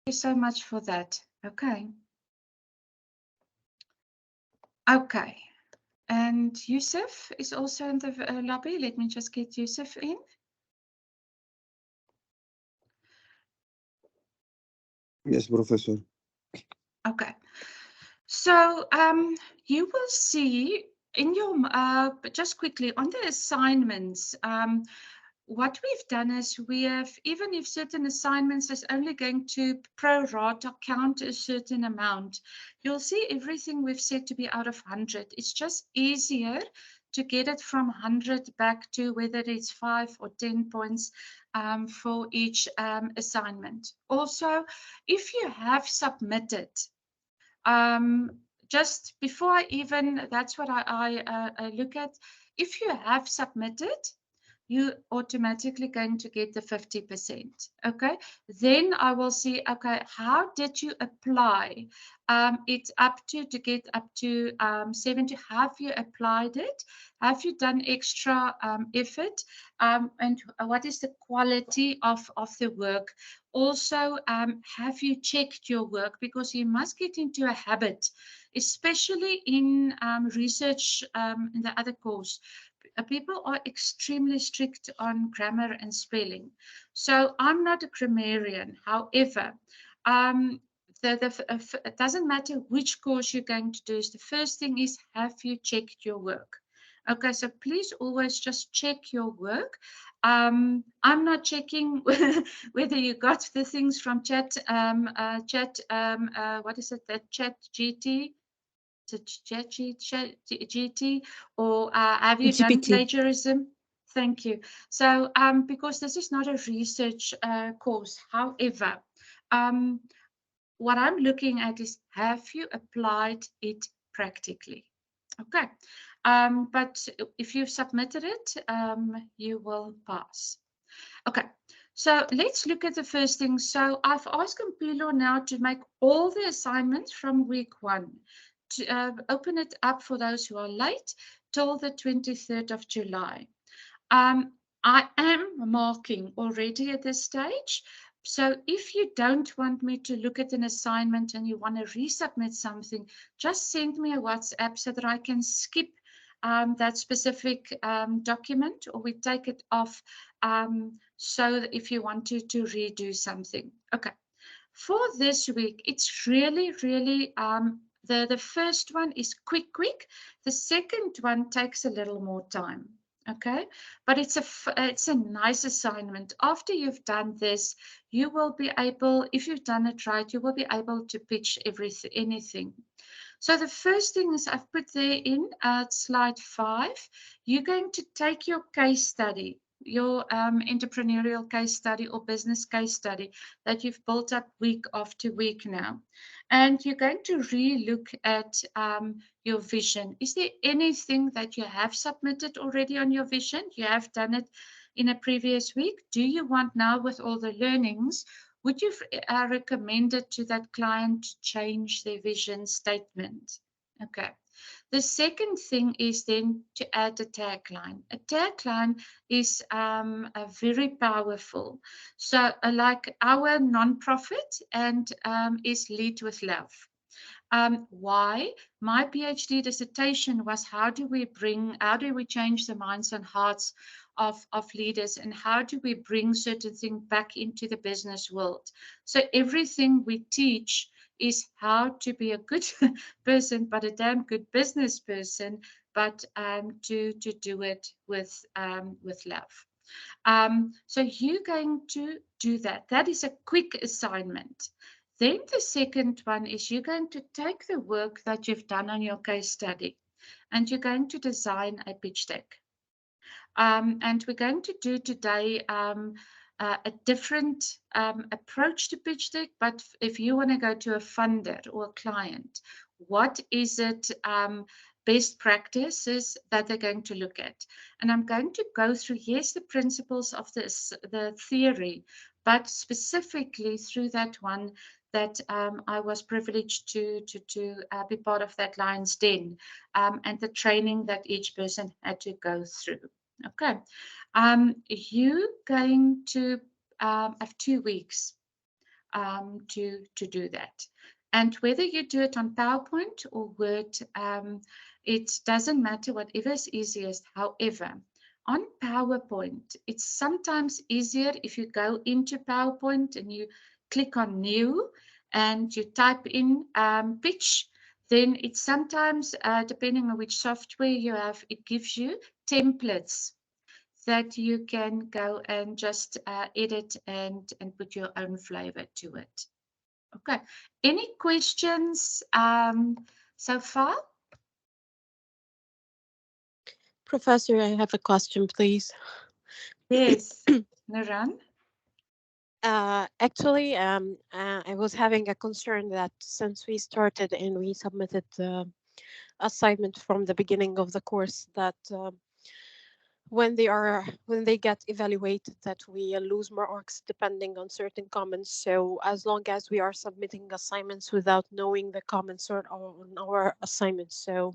you so much for that. Okay. Okay. And Yusuf is also in the lobby. Let me just get Yusuf in. Yes, Professor. Okay. So you will see in your, just quickly on the assignments, what we've done is we have, even if certain assignments is only going to pro rata count a certain amount, you'll see everything we've set to be out of 100. It's just easier to get it from 100 back to whether it's 5 or 10 points for each assignment. Also, if you have submitted, um, just before I even, that's what I look at. If you have submitted, you automatically going to get the 50%. Okay. Then I will see, okay, how did you apply it up to get up to 70? Have you applied it? Have you done extra effort? And what is the quality of the work? Also, have you checked your work? Because you must get into a habit, especially in research in the other course. People are extremely strict on grammar and spelling. So I'm not a grammarian. However, um, it doesn't matter which course you're going to do. The first thing is, have you checked your work? Okay, so please always just check your work. I'm not checking whether you got the things from what is it, that chat GT? To GT, or have you done GPT. plagiarism? Thank you. So, because this is not a research course, however, um, what I'm looking at is, have you applied it practically? Okay. But if you've submitted it, you will pass. Okay. So let's look at the first thing. So I've asked Campilo now to make all the assignments from week 1, to open it up for those who are late till the 23rd of July. I am marking already at this stage. So if you don't want me to look at an assignment and you want to resubmit something, just send me a WhatsApp so that I can skip that specific document, or we take it off, so that if you want to redo something. Okay. For this week, it's really, really, the first one is quick. The second one takes a little more time. Okay, but it's a nice assignment. After you've done this, you will be able, if you've done it right, you will be able to pitch anything. So the first thing is, I've put there in slide 5, you're going to take your case study, your entrepreneurial case study or business case study that you've built up week after week now. And you're going to re-look at your vision. Is there anything that you have submitted already on your vision? You have done it in a previous week. Do you want now, with all the learnings, would you recommend it to that client to change their vision statement? Okay. The second thing is then to add a tagline. A tagline is very powerful. So, like our nonprofit and is Lead with Love. Why? My PhD dissertation was, how do we change the minds and hearts of leaders, and how do we bring certain things back into the business world? So everything we teach is how to be a good person, but a damn good business person, but to do it with love. So you're going to do that. That is a quick assignment. Then the second one is, you're going to take the work that you've done on your case study and you're going to design a pitch deck. And we're going to do today a different approach to pitch deck. But if you want to go to a funder or a client, what is it? Best practices that they're going to look at. And I'm going to go through, yes, the principles of the theory, but specifically through that one that I was privileged to be part of, that Lion's Den, and the training that each person had to go through. Okay, you're going to have 2 weeks. to do that. And whether you do it on PowerPoint or Word, it doesn't matter, whatever is easiest. However, on PowerPoint, it's sometimes easier if you go into PowerPoint and you click on New and you type in pitch. Then it's sometimes, depending on which software you have, it gives you templates that you can go and just edit and put your own flavor to it. Okay. Any questions so far? Professor, I have a question, please. Yes. Naran? Actually, I was having a concern that since we started and we submitted the assignment from the beginning of the course, that when they get evaluated, that we lose marks depending on certain comments. So as long as we are submitting assignments without knowing the comments on our assignments, so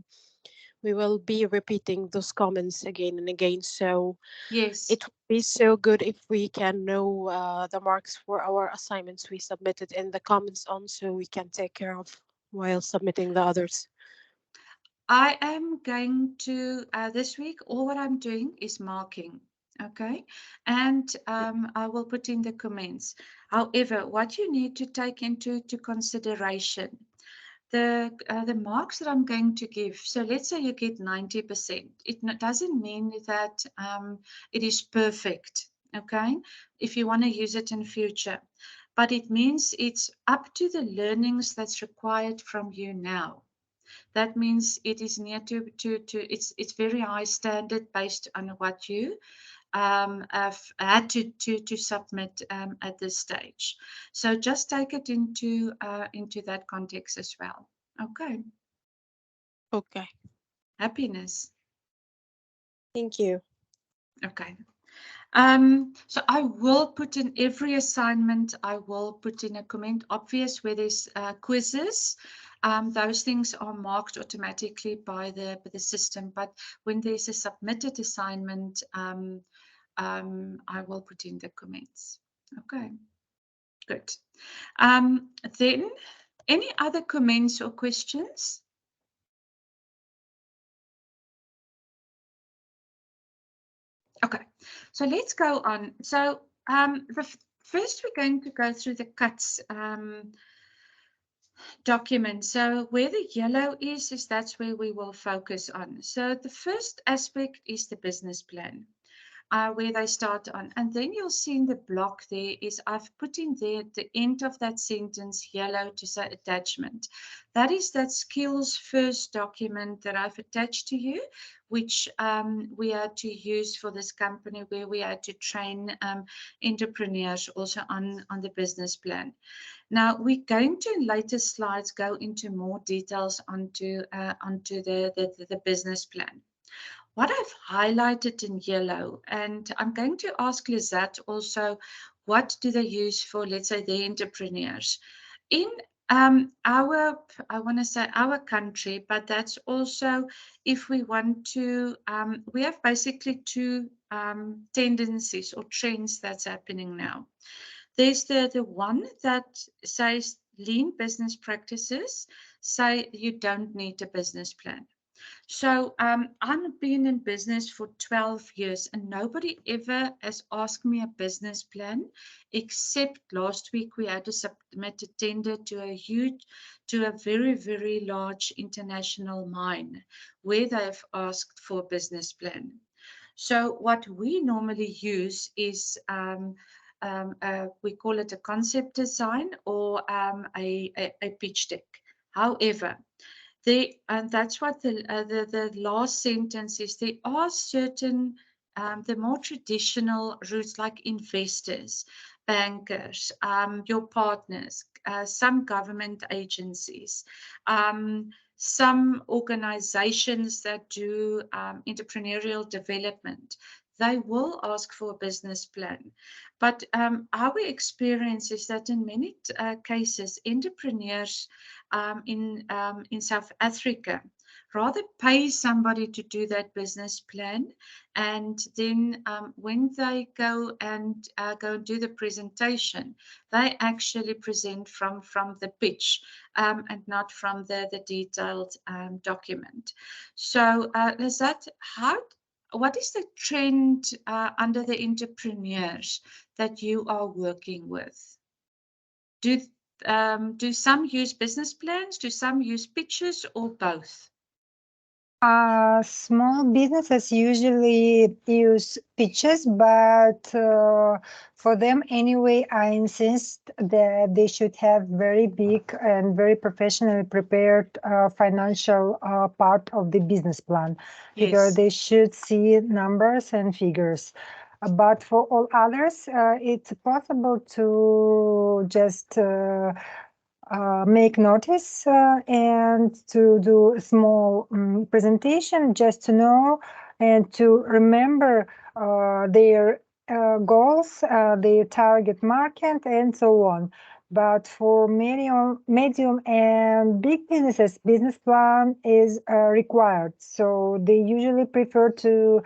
we will be repeating those comments again and again. So Yes. it would be so good if we can know the marks for our assignments we submitted in the comments on, so we can take care of while submitting the others. I am going to, this week, all what I'm doing is marking. Okay. And I will put in the comments. However, what you need to take into consideration, the marks that I'm going to give. So let's say you get 90%. It doesn't mean that it is perfect. Okay. If you want to use it in future, but it means it's up to the learnings that's required from you now. That means it is near to it's very high standard based on what you have had to submit at this stage. So just take it into that context as well. Okay. Okay. Happiness. Thank you. Okay. So I will put in every assignment, I will put in a comment, obvious where there's quizzes. Those things are marked automatically by the system. But when there's a submitted assignment, I will put in the comments. Okay, good. Then, any other comments or questions? Okay, so let's go on. So first we're going to go through the cuts document. So where the yellow is that's where we will focus on. So the first aspect is the business plan. Where they start on. And then you'll see in the block there is I've put in there at the end of that sentence yellow to say attachment. That is that skills first document that I've attached to you, which we had to use for this company where we had to train entrepreneurs also on the business plan. Now we're going to in later slides go into more details onto the business plan. What I've highlighted in yellow, and I'm going to ask Lizette also, what do they use for, let's say, the entrepreneurs? In I want to say our country, but that's also if we want to, we have basically two tendencies or trends that's happening now. There's the one that says lean business practices say you don't need a business plan. So I've been in business for 12 years and nobody ever has asked me a business plan, except last week we had to submit a tender to a very, very large international mine where they've asked for a business plan. So what we normally use is we call it a concept design or a pitch deck. However, and that's what the last sentence is. There are certain the more traditional routes like investors, bankers, your partners, some government agencies, some organizations that do entrepreneurial development. They will ask for a business plan. But our experience is that in many cases, entrepreneurs in South Africa Rather pay somebody to do that business plan, and then when they go and do the presentation, they actually present from the pitch and not from the detailed document. So Lizette, what is the trend under the entrepreneurs that you are working with? Do some use business plans? Do some use pitches, or both? Small businesses usually use pitches, but for them anyway, I insist that they should have very big and very professionally prepared financial part of the business plan, because Yes. they should see numbers and figures. But for all others, it's possible to just make notice and to do a small presentation, just to know and to remember their goals, their target market, and so on. But for medium and big businesses, business plan is required. So they usually prefer to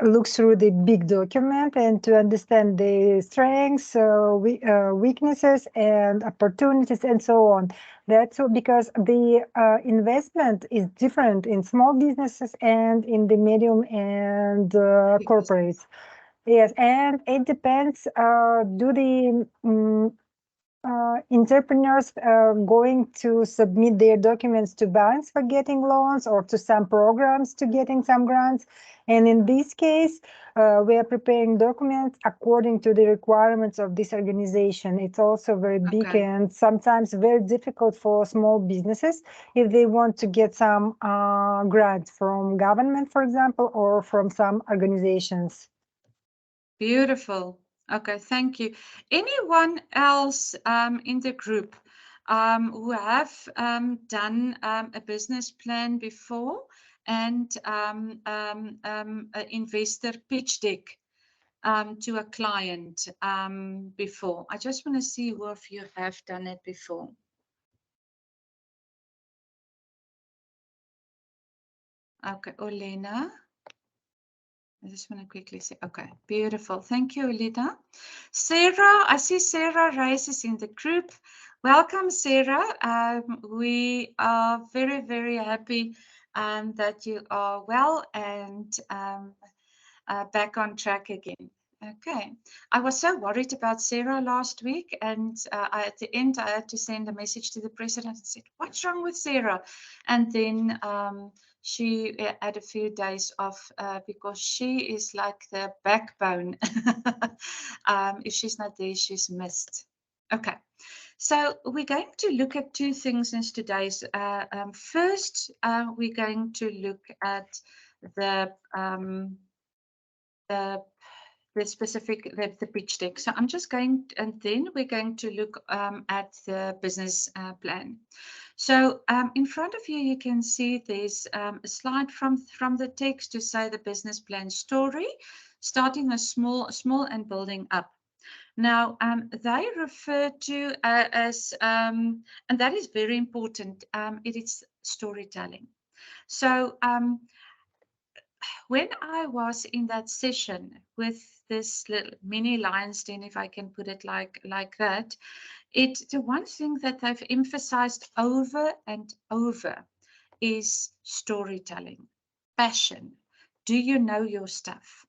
look through the big document and to understand the strengths, weaknesses, and opportunities, and so on. That's because the investment is different in small businesses and in the medium and corporates. Yes, and it depends. Do the entrepreneurs going to submit their documents to banks for getting loans, or to some programs to getting some grants? And in this case, we are preparing documents according to the requirements of this organization. It's also very big and sometimes very difficult for small businesses if they want to get some grants from government, for example, or from some organizations. Beautiful. Okay, thank you. Anyone else in the group who have done a business plan before and an investor pitch deck to a client before? I just want to see who of you have done it before. Okay, Olena. I just want to quickly say, okay, beautiful. Thank you, Olena. Sarah, I see Sarah raises in the group. Welcome, Sarah. We are very, very happy that you are well and back on track again. Okay. I was so worried about Sarah last week, and at the end, I had to send a message to the president and said, "What's wrong with Sarah?" And then she had a few days off because she is like the backbone. If she's not there, she's missed. Okay. So we're going to look at two things in today's. First, we're going to look at the specific the pitch deck. So I'm just going, and then we're going to look at the business plan. So in front of you, you can see there's a slide from the text to say the business plan story, starting a small and building up. Now, they refer to as, and that is very important, it is storytelling. So when I was in that session with this little mini lion's den, if I can put it like that, the one thing that they've emphasized over and over is storytelling, passion. Do you know your stuff?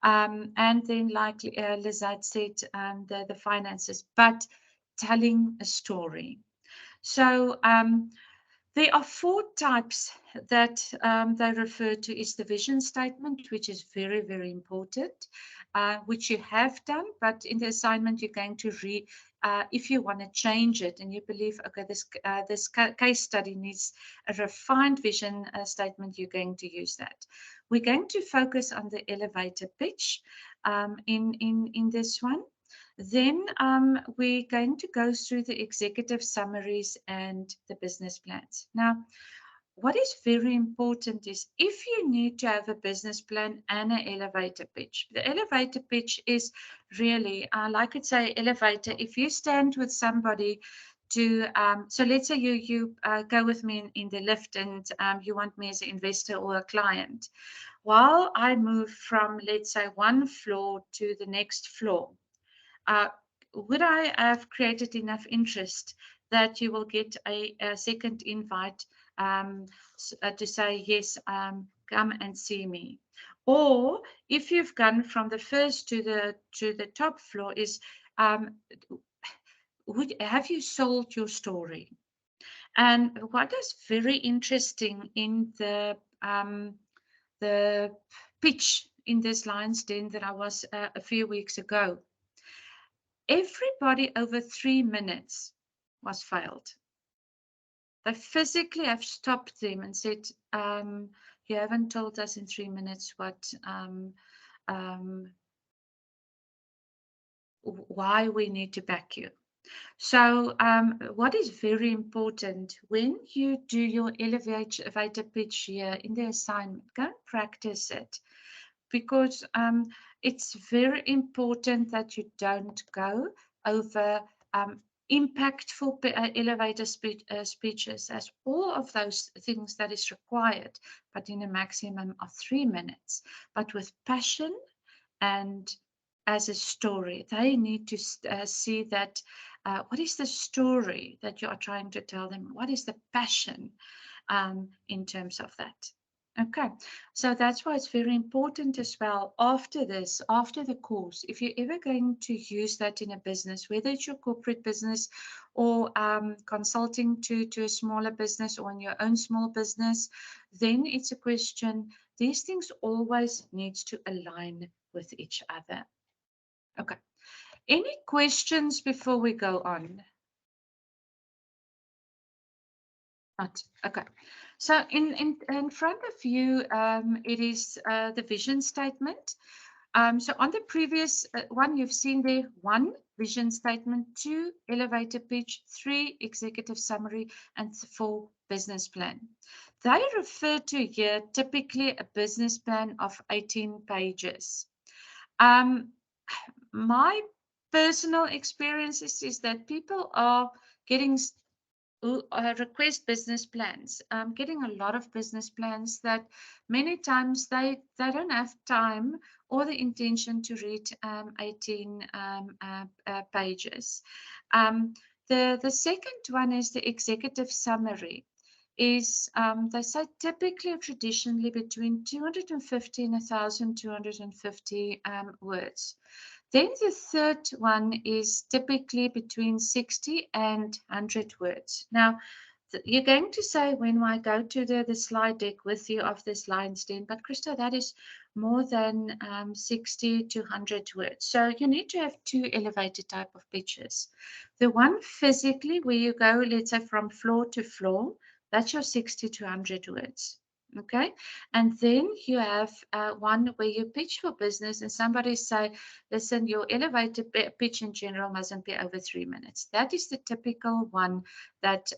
And then, like Lizette said, the finances, but telling a story. So there are four types that they refer to. Is the vision statement, which is very, very important, which you have done, but in the assignment you're going to read. If you want to change it and you believe, okay, this case study needs a refined vision statement, you're going to use that. We're going to focus on the elevator pitch in this one. Then we're going to go through the executive summaries and the business plans. Now, what is very important is if you need to have a business plan and an elevator pitch. The elevator pitch is really, like it's an elevator. If you stand with somebody to, so let's say you go with me in the lift and you want me as an investor or a client. While I move from, let's say, one floor to the next floor, would I have created enough interest that you will get a second invite to say, yes, come and see me? Or if you've gone from the first to the top floor, is have you sold your story? And what is very interesting in the pitch in this Lions Den that I was a few weeks ago, everybody over 3 minutes was failed. They physically have stopped them and said, you haven't told us in 3 minutes why we need to back you. So what is very important when you do your elevator pitch here in the assignment, go and practice it, because it's very important that you don't go over impactful elevator speeches as all of those things that is required, but in a maximum of 3 minutes, but with passion and as a story. They need to see that what is the story that you are trying to tell them? What is the passion in terms of that? Okay, so that's why it's very important as well after this, after the course, if you're ever going to use that in a business, whether it's your corporate business or consulting to a smaller business or in your own small business, then it's a question, these things always needs to align with each other. Okay, any questions before we go on? Not. Okay. So in front of you, it is the vision statement. So on the previous one, you've seen there 1 vision statement, 2 elevator pitch, 3 executive summary, and 4 business plan. They refer to here typically a business plan of 18 pages. My personal experience is that people are getting request business plans, getting a lot of business plans that many times they don't have time or the intention to read 18 pages. The second one is the executive summary. Is they say typically or traditionally between 250 and 1,250 words. Then the third one is typically between 60 and 100 words. Now, you're going to say when I go to the slide deck with you of this Lions Den, but Krista, that is more than 60 to 100 words. So you need to have 2 elevator type of pitches. The one physically where you go, let's say from floor to floor, that's your 60 to 100 words. Okay, and then you have one where you pitch for business and somebody say, listen, your elevator pitch in general mustn't be over 3 minutes. That is the typical one that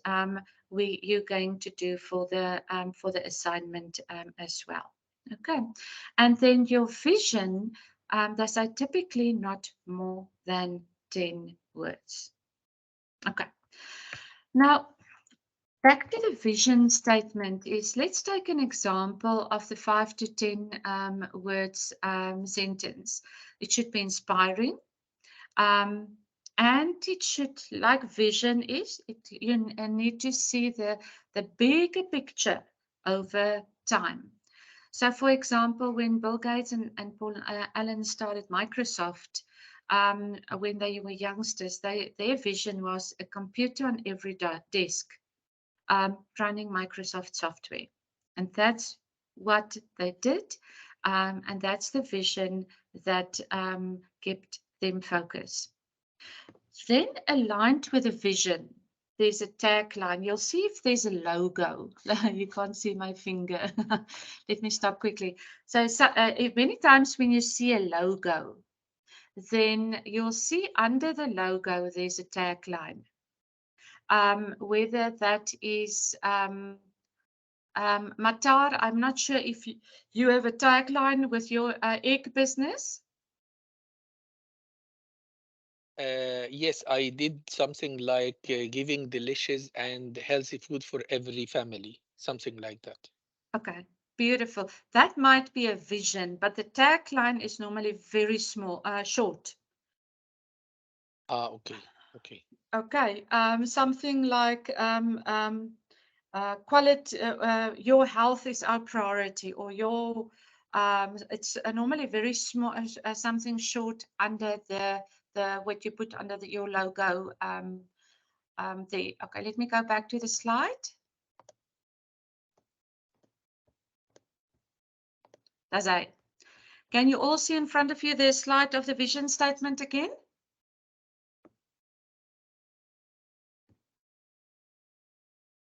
you're going to do for the assignment as well. Okay, and then your vision, they say typically not more than 10 words. Okay, now back to the vision statement is, let's take an example of the 5 to 10 words sentence. It should be inspiring. And it should, like vision is, you need to see the bigger picture over time. So for example, when Bill Gates and Paul Allen started Microsoft, when they were youngsters, their vision was a computer on every desk. Running Microsoft software. And that's what they did. And that's the vision that kept them focused. Then aligned with the vision, there's a tagline. You'll see if there's a logo. You can't see my finger. Let me stop quickly. So many times when you see a logo, then you'll see under the logo, there's a tagline. Whether that is Matar, I'm not sure if you have a tagline with your egg business. Yes, I did something like giving delicious and healthy food for every family, something like that. Okay, beautiful. That might be a vision, but the tagline is normally very small, short. Ah, okay, okay. Okay, something like quality, your health is our priority, or your, it's normally very small, something short under the what you put under your logo. There. Okay, let me go back to the slide. That's it. Can you all see in front of you the slide of the vision statement again?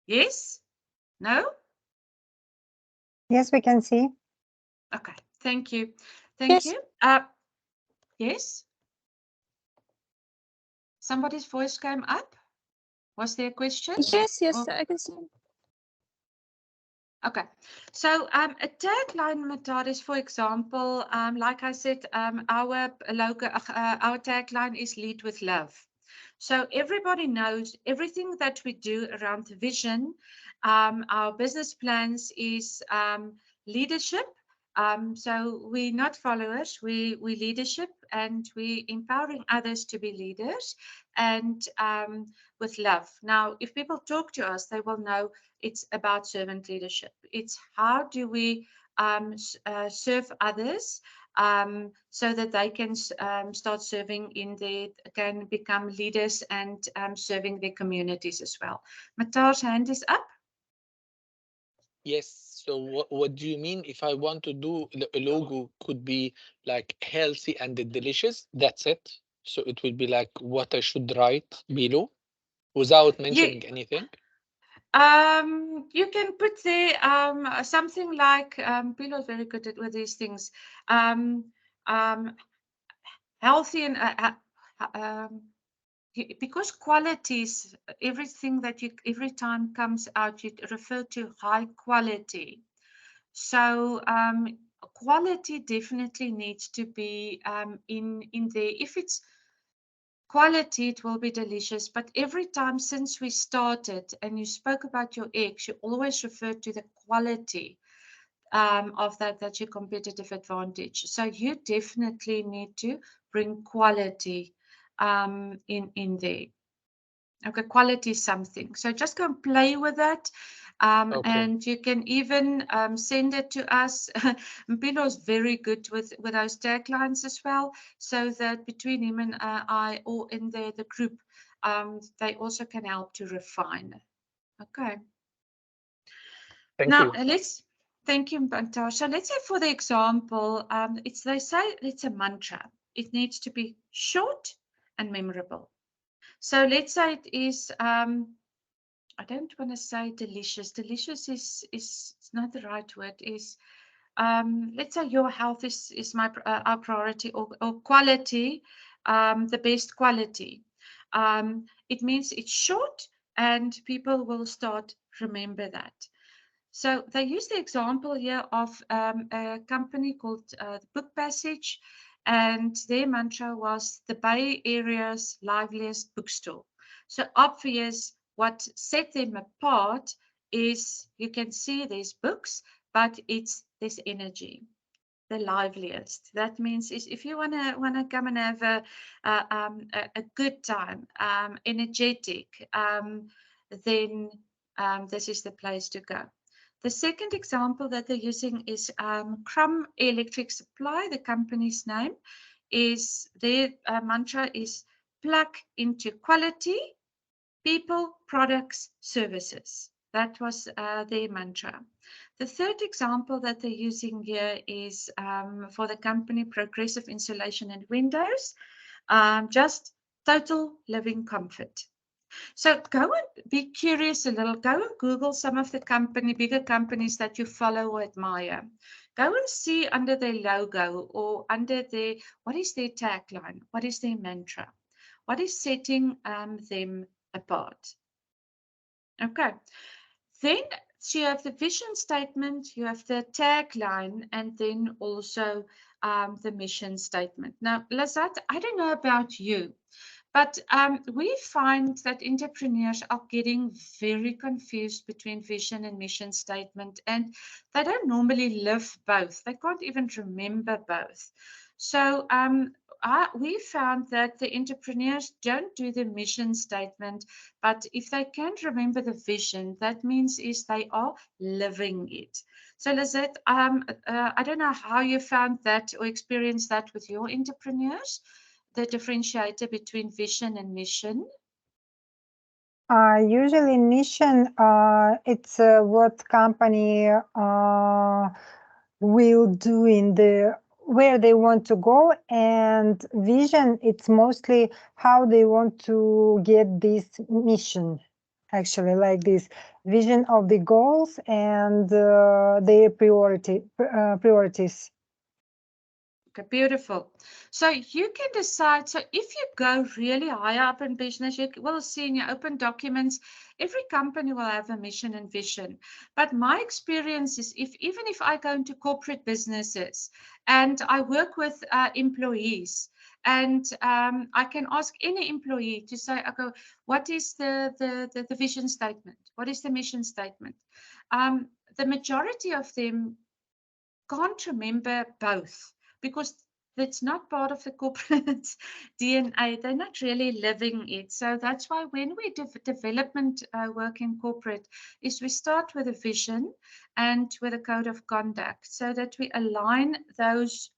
Yes? No? Yes, we can see. Okay, thank you. Thank Yes. you. Yes? Somebody's voice came up. Was there a question? Yes, yes, Or- I can see. Okay, so a tagline, Mataris, for example, like I said, our logo, our tagline is "Lead with Love." So everybody knows everything that we do around the vision. Our business plans is leadership. So we're not followers, we leadership, and we empowering others to be leaders, and with love. Now, if people talk to us, they will know it's about servant leadership. It's how do we serve others, so that they can start serving in their, can become leaders and serving their communities as well. Mataar's hand is up. Yes. So what do you mean if I want to do a logo could be like healthy and delicious? That's it. So it will be like what I should write below without Yeah, mentioning anything. you can put there something like, Bilo is very good at with these things. Um, um, Healthy and because qualities, everything that you every time comes out, you refer to high quality. So quality definitely needs to be in there. If it's quality, it will be delicious. But every time since we started and you spoke about your eggs, you always refer to the quality of that's your competitive advantage. So you definitely need to bring quality in there. Okay, quality is something. So just go and play with that. Okay. And you can even send it to us. Mpilo is very good with those taglines as well. So that between him and I, or in the group, they also can help to refine. Okay. Thank Now you. thank you, Bantar. So let's say for the example, they say it's a mantra. It needs to be short and memorable. So let's say it is, I don't want to say delicious. Delicious is not the right word. Is let's say your health is our priority, or quality, the best quality. It means it's short and people will start remember that. So they use the example here of a company called Book Passage, and their mantra was the Bay Area's liveliest bookstore. So obvious, what set them apart is you can see there's books, but it's this energy, the liveliest. That means is if you wanna come and have a good time, energetic, then this is the place to go. The second example that they're using is Crumb Electric Supply. The company's name is their mantra is plug into quality, people, products, services. That was their mantra. The third example that they're using here is for the company Progressive Insulation and Windows, just total living comfort. So go and be curious a little. Go and Google some of the bigger companies that you follow or admire. Go and see under their logo or under what is their tagline? What is their mantra? What is setting them apart? Okay. Then so you have the vision statement, you have the tagline, and then also the mission statement. Now, Lazat, I don't know about you, But we find that entrepreneurs are getting very confused between vision and mission statement, and they don't normally live both. They can't even remember both. So we found that the entrepreneurs don't do the mission statement, but if they can't remember the vision, that means is they are living it. So Lizette, I don't know how you found that or experienced that with your entrepreneurs, the differentiator between vision and mission? Usually mission, it's what company will do in the where they want to go, and vision, it's mostly how they want to get this mission, actually, like this vision of the goals and their priorities. Okay, beautiful. So you can decide. So if you go really high up in business, you will see in your open documents, every company will have a mission and vision. But my experience is even if I go into corporate businesses and I work with employees, and I can ask any employee to say, okay, what is the vision statement? What is the mission statement? The majority of them can't remember both because it's not part of the corporate DNA. They're not really living it. So that's why when we do development work in corporate, is we start with a vision and with a code of conduct so that we align those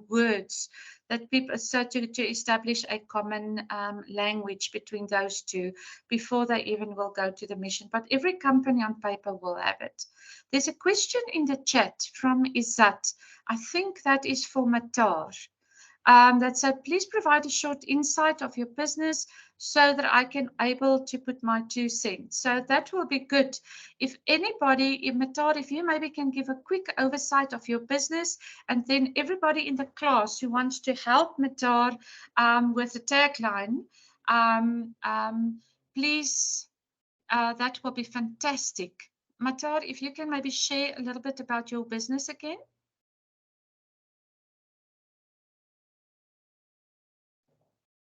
words that people, so to establish a common language between those two before they even will go to the mission. But every company on paper will have it. There's a question in the chat from Izat. I think that is for Matar. That said, please provide a short insight of your business so that I can able to put my 2 cents. So that will be good. If anybody, Matar, if you maybe can give a quick oversight of your business, and then everybody in the class who wants to help Matar with the tagline, please, that will be fantastic. Matar, if you can maybe share a little bit about your business again.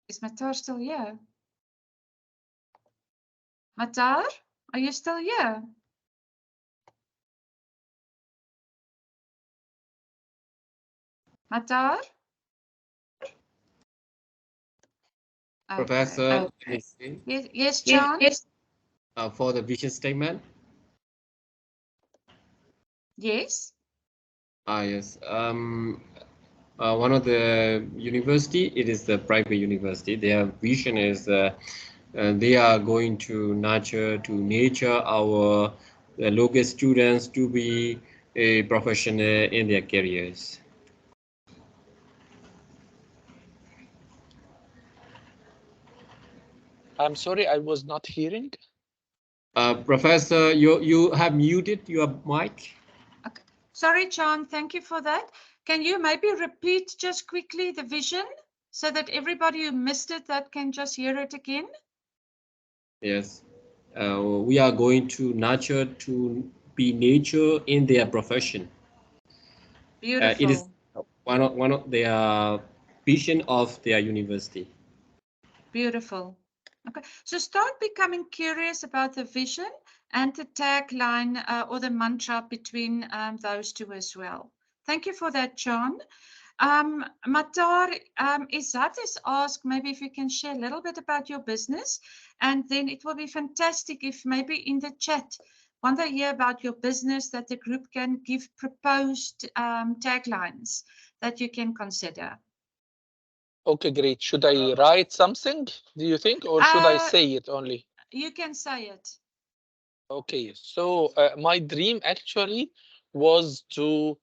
Is Matar still here? Matar, are you still here? Matar? Okay. Professor, let me see. Yes, John? For the vision statement. Yes. Yes. One of the university, it is the private university. Their vision is they are going to nurture, to nature our local students to be a professional in their careers. I'm sorry, I was not hearing. Professor, you have muted your mic. Okay. Sorry, John. Thank you for that. Can you maybe repeat just quickly the vision so that everybody who missed it that can just hear it again? Yes. We are going to nurture to be nature in their profession. Beautiful. It is one of their vision of their university. Beautiful. Okay, so start becoming curious about the vision and the tagline or the mantra between those two as well. Thank you for that, John. Matar, Izat has asked maybe if you can share a little bit about your business, and then it will be fantastic if maybe in the chat, when they hear about your business, that the group can give proposed taglines that you can consider. Okay, great. Should I write something, do you think, or should I say it only? You can say it. Okay, so my dream actually was to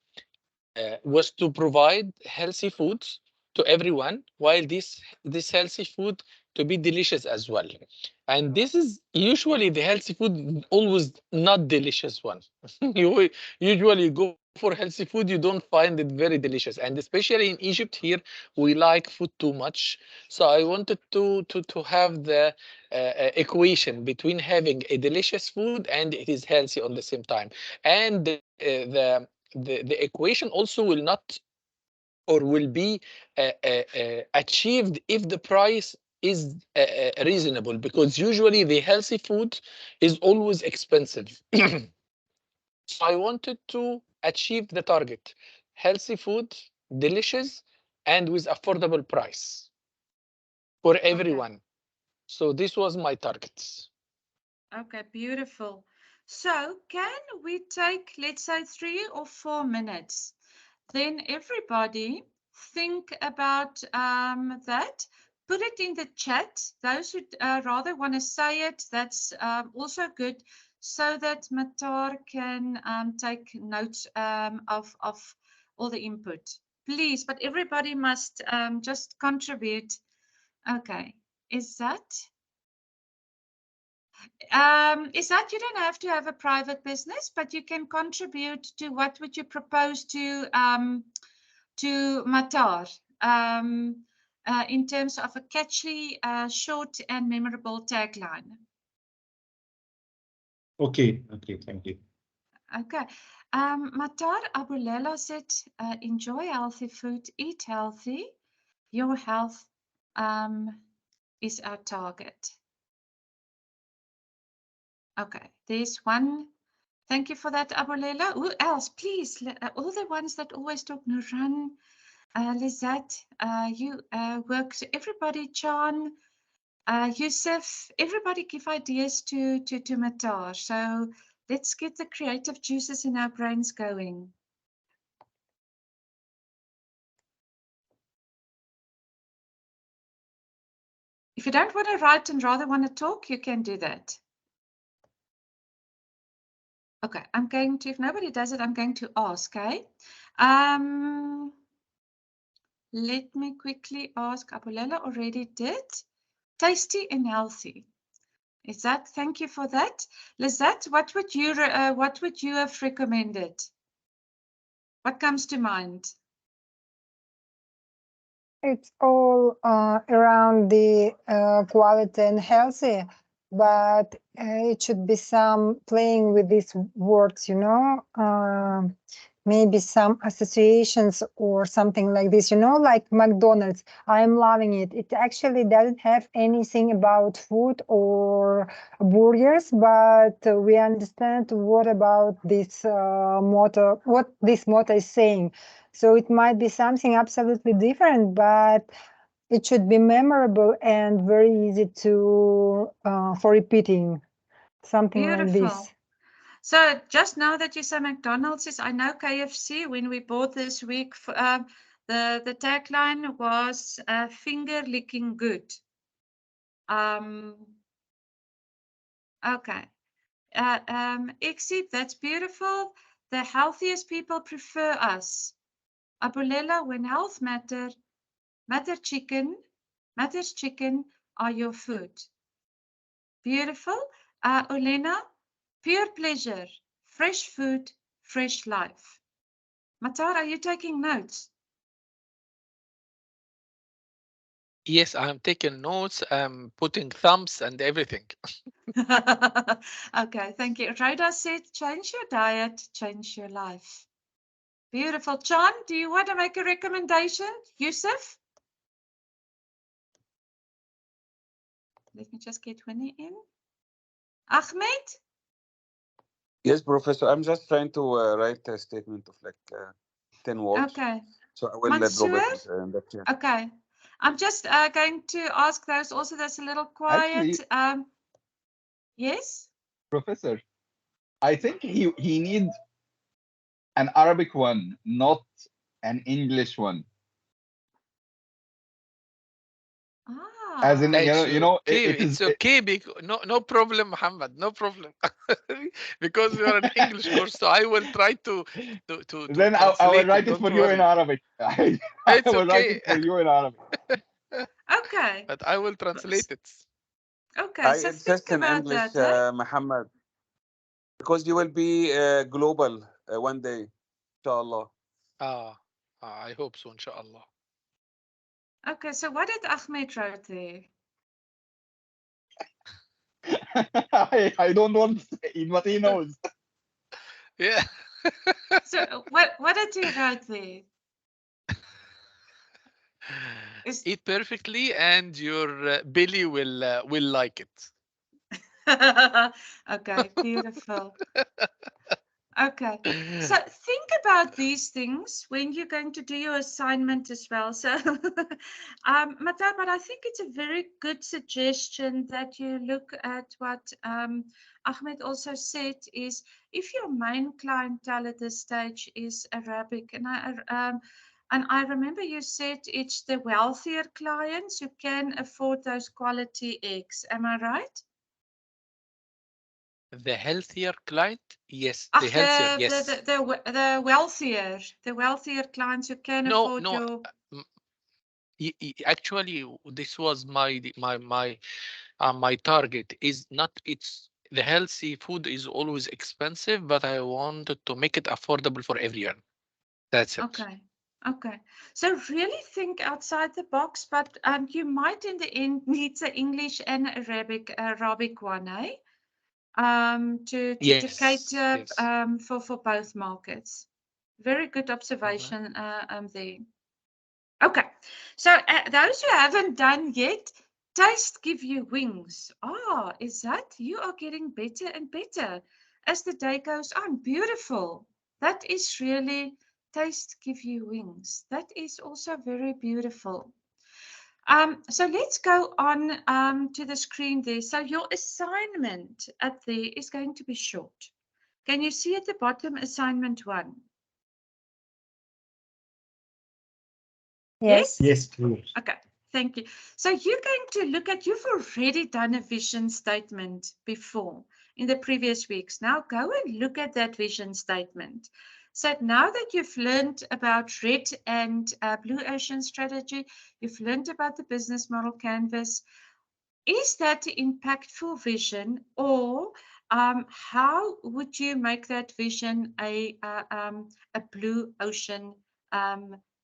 provide healthy foods to everyone, while this healthy food to be delicious as well. And this is usually the healthy food, always not delicious one. You usually go for healthy food, you don't find it very delicious. And especially in Egypt here, we like food too much. So I wanted to have the equation between having a delicious food and it is healthy on the same time. And the equation also will not or will be achieved if the price is reasonable, because usually the healthy food is always expensive. So I wanted to achieve the target: healthy food, delicious, and with affordable price for everyone. So this was my targets. Okay, beautiful. So can we take, let's say, 3 or 4 minutes? Then everybody think about that. Put it in the chat. Those who rather want to say it, that's also good, so that Matar can take notes of all the input. Please, but everybody must just contribute. Okay, is that? Is that you don't have to have a private business, but you can contribute to what would you propose to Matar in terms of a catchy, short and memorable tagline. Okay, thank you. Okay. Matar, Abulela said, enjoy healthy food, eat healthy. Your health is our target. Okay, there's one. Thank you for that, Abulela. Who else? Please, all the ones that always talk, Nuran, Lizette, you work. So everybody, Chan, Yusuf, everybody give ideas to Matar. So let's get the creative juices in our brains going. If you don't want to write and rather want to talk, you can do that. Okay, I'm going to, if nobody does it, I'm going to ask, okay? Let me quickly ask, Abulela already did. Tasty and healthy. Is that, thank you for that. Lizette, what would you have recommended? What comes to mind? It's all around the quality and healthy, but it should be some playing with these words, you know, maybe some associations or something like this, you know, like McDonald's. I'm loving it. It actually doesn't have anything about food or burgers, but we understand what about this motto, what this motto is saying. So it might be something absolutely different, but it should be memorable and very easy to for repeating, something like Beautiful. this. So just now that you say McDonald's, is I know KFC, when we bought this week, the tagline was finger licking good. Okay. Except that's beautiful. The healthiest people prefer us. Abulela, when health matters chicken are your food. Beautiful. Olena, pure pleasure, fresh food, fresh life. Matar, are you taking notes? Yes, I'm taking notes. I'm putting thumbs and everything. Okay, thank you. Rhoda said, change your diet, change your life. Beautiful. John, do you want to make a recommendation? Yusuf? Let me just get Winnie in. Ahmed? Yes, Professor. I'm just trying to write a statement of like 10 words. Okay. So I will Mansoor? drop it in the chat. Okay. I'm just going to ask those also that's a little quiet. Actually, Yes? Professor, I think he needs an Arabic one, not an English one. As in, Ah. you know, okay. it It's is. okay. No problem, Muhammad. No problem. Because we are an English course, so I will try to Then I will translate it. write it Don't for you in worry. Arabic. I It's will write okay. it for you in Arabic. Okay. But I will translate it. Okay, I so insist think in about English, that. Muhammad, because you will be global one day, inshallah. I hope so, inshallah. Okay, so what did Ahmed write there? I don't want to say, but he knows. Yeah. So what did you write there? Eat perfectly, and your belly will like it. Okay, beautiful. Okay, so think about these things when you're going to do your assignment as well. So, Mata, but I think it's a very good suggestion that you look at what Ahmed also said is if your main clientele at this stage is Arabic, and I remember you said it's the wealthier clients who can afford those quality eggs. Am I right? The healthier client, yes. The Ach, healthier, yes. the wealthier clients who can No, afford no. your. m- Actually, this was my target is not. It's the healthy food is always expensive, but I wanted to make it affordable for everyone. That's it. Okay, okay. So really think outside the box, but you might in the end need the English and Arabic one, eh? To Yes, cater yes. for both markets. Very good Mhm. observation there. Okay, so those who haven't done yet, taste give you wings. Ah, is that you are getting better and better as the day goes on. Beautiful. That is really taste give you wings. That is also very beautiful. So let's go on to the screen there. So your assignment at there is going to be short. Can you see at the bottom assignment 1? Yes. Yes? Yes, true. Okay, thank you. So you're going to look at, you've already done a vision statement before in the previous weeks. Now go and look at that vision statement. So now that you've learned about red and blue ocean strategy, you've learned about the business model canvas, is that the impactful vision, or how would you make that vision a blue ocean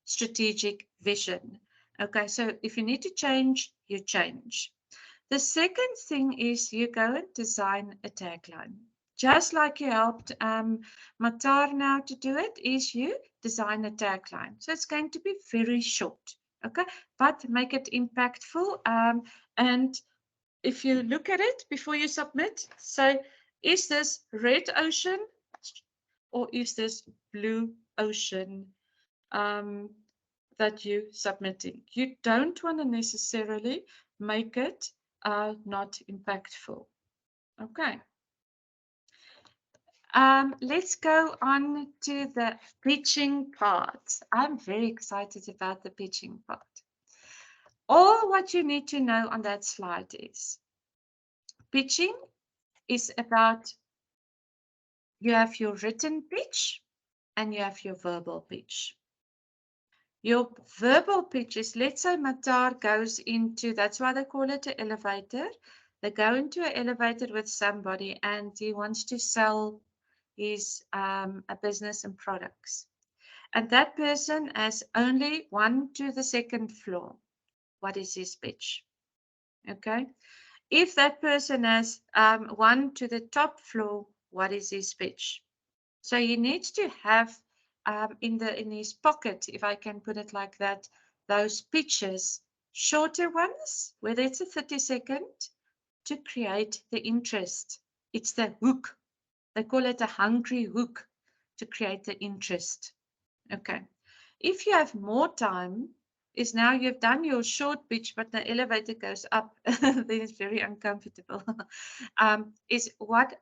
strategic vision? Okay, so if you need to change, you change. The second thing is you go and design a tagline. Just like you helped Matar now to do it, is you design a tagline. So it's going to be very short, okay, but make it impactful. And if you look at it before you submit, say, is this red ocean or is this blue ocean that you're submitting? You don't want to necessarily make it not impactful. Okay. Let's go on to the pitching part. I'm very excited about the pitching part. All what you need to know on that slide is pitching is about you have your written pitch and you have your verbal pitch. Your verbal pitch is, let's say Matar goes into, that's why they call it an elevator. They go into an elevator with somebody and he wants to sell his a business and products. And that person has only 1 to the second floor. What is his pitch? Okay. If that person has 1 to the top floor, what is his pitch? So he needs to have in his pocket, if I can put it like that, those pitches, shorter ones, whether it's a 30-second, to create the interest. It's the hook. They call it a hungry hook to create the interest. Okay. If you have more time, is now you've done your short pitch, but the elevator goes up, then it's very uncomfortable. Is what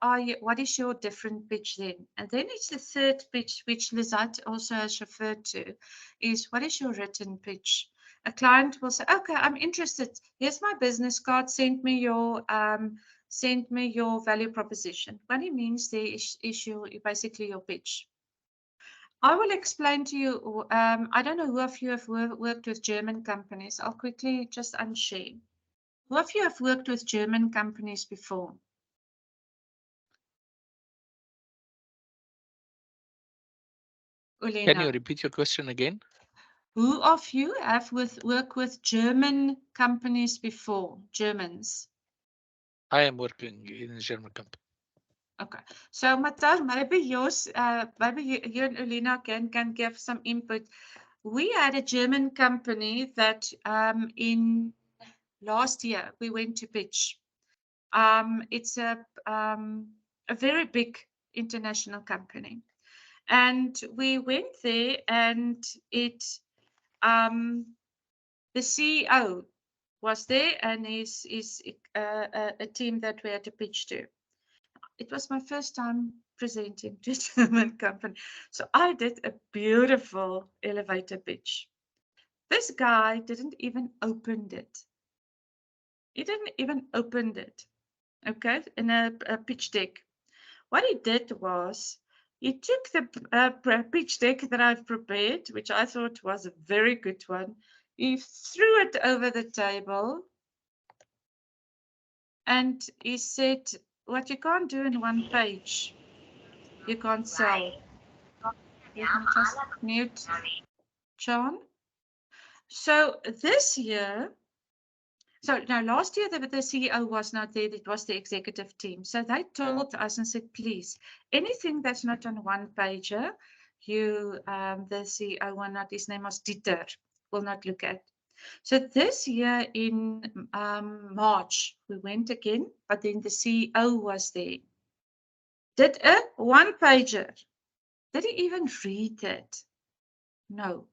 is your different pitch then? And then it's the third pitch, which Lizette also has referred to, is what is your written pitch? A client will say, okay, I'm interested. Here's my business card. Send me your value proposition. What it means there is basically your pitch. I will explain to you. I don't know who of you have worked with German companies. I'll quickly just unshare. Who of you have worked with German companies before? Can you Ulina. repeat your question again? Who of you have worked with German companies before? Germans. I am working in a German company. Okay. So Matar, maybe yours, maybe you and Ulina can give some input. we had a German company that in last year we went to pitch. It's a very big international company, and we went there, and it the CEO was there, and is a team that we had to pitch to. It was my first time presenting to a German company, so I did a beautiful elevator pitch. This guy didn't even open it. He didn't even open it. Okay, in a pitch deck. What he did was he took the pitch deck that I've prepared, which I thought was a very good one. He threw it over the table and he said, what you can't do in one page, you can't sell. Let me just mute John. So this year, so now last year the CEO was not there, it was the executive team. So they told us and said, please, anything that's not on one pager, you, the CEO will not, his name was Dieter, will not look at. So this year in March, we went again, but then the CEO was there. Did a one pager. Did he even read it? No.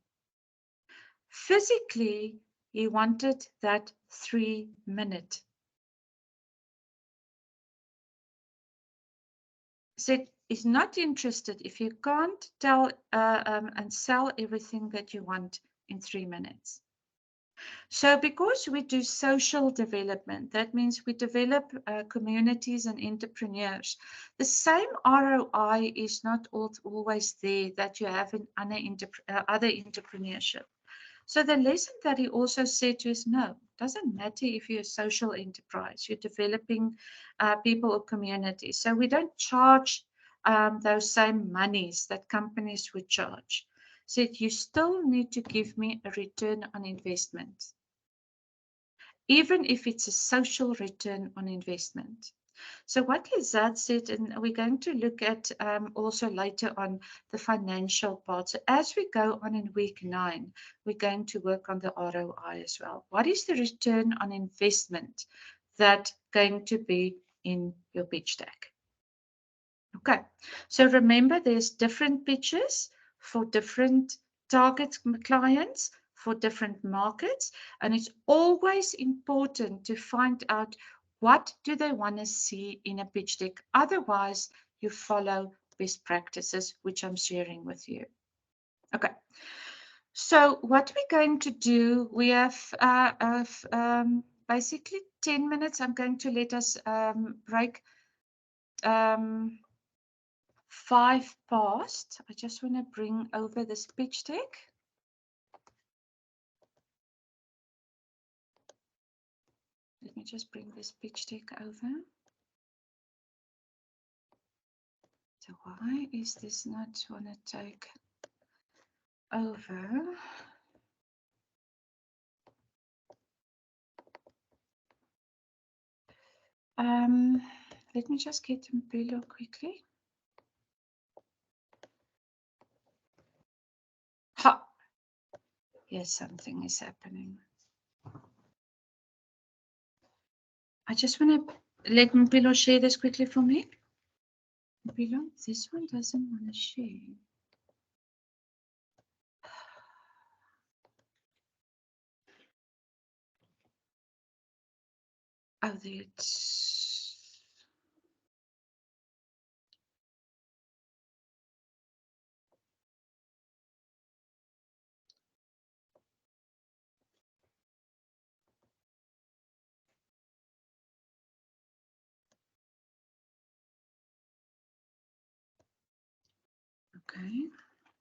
Physically, he wanted that 3 minute. Said he's not interested if you can't tell and sell everything that you want in 3 minutes. So because we do social development, that means we develop communities and entrepreneurs. The same ROI is not always there that you have in other entrepreneurship. So the lesson that he also said to us, no, it doesn't matter if you're a social enterprise, you're developing people or communities. So we don't charge those same monies that companies would charge. Said you still need to give me a return on investment, even if it's a social return on investment. So what Lizette said, and we're going to look at also later on the financial part. So as we go on in week 9, we're going to work on the ROI as well. What is the return on investment that going to be in your pitch deck? Okay, so remember there's different pitches for different target clients, for different markets, and it's always important to find out what do they want to see in a pitch deck. Otherwise, you follow best practices, which I'm sharing with you. Okay, so what we're going to do, we have basically 10 minutes. I'm going to let us break 5 past. I just want to bring over this pitch deck. Let me just bring this pitch deck over. So why is this not want to take over? Let me just get them below quickly. Ha! Yes, something is happening. I just want to let Mpilo share this quickly for me. Mpilo, this one doesn't want to share. Oh, there it's. Okay,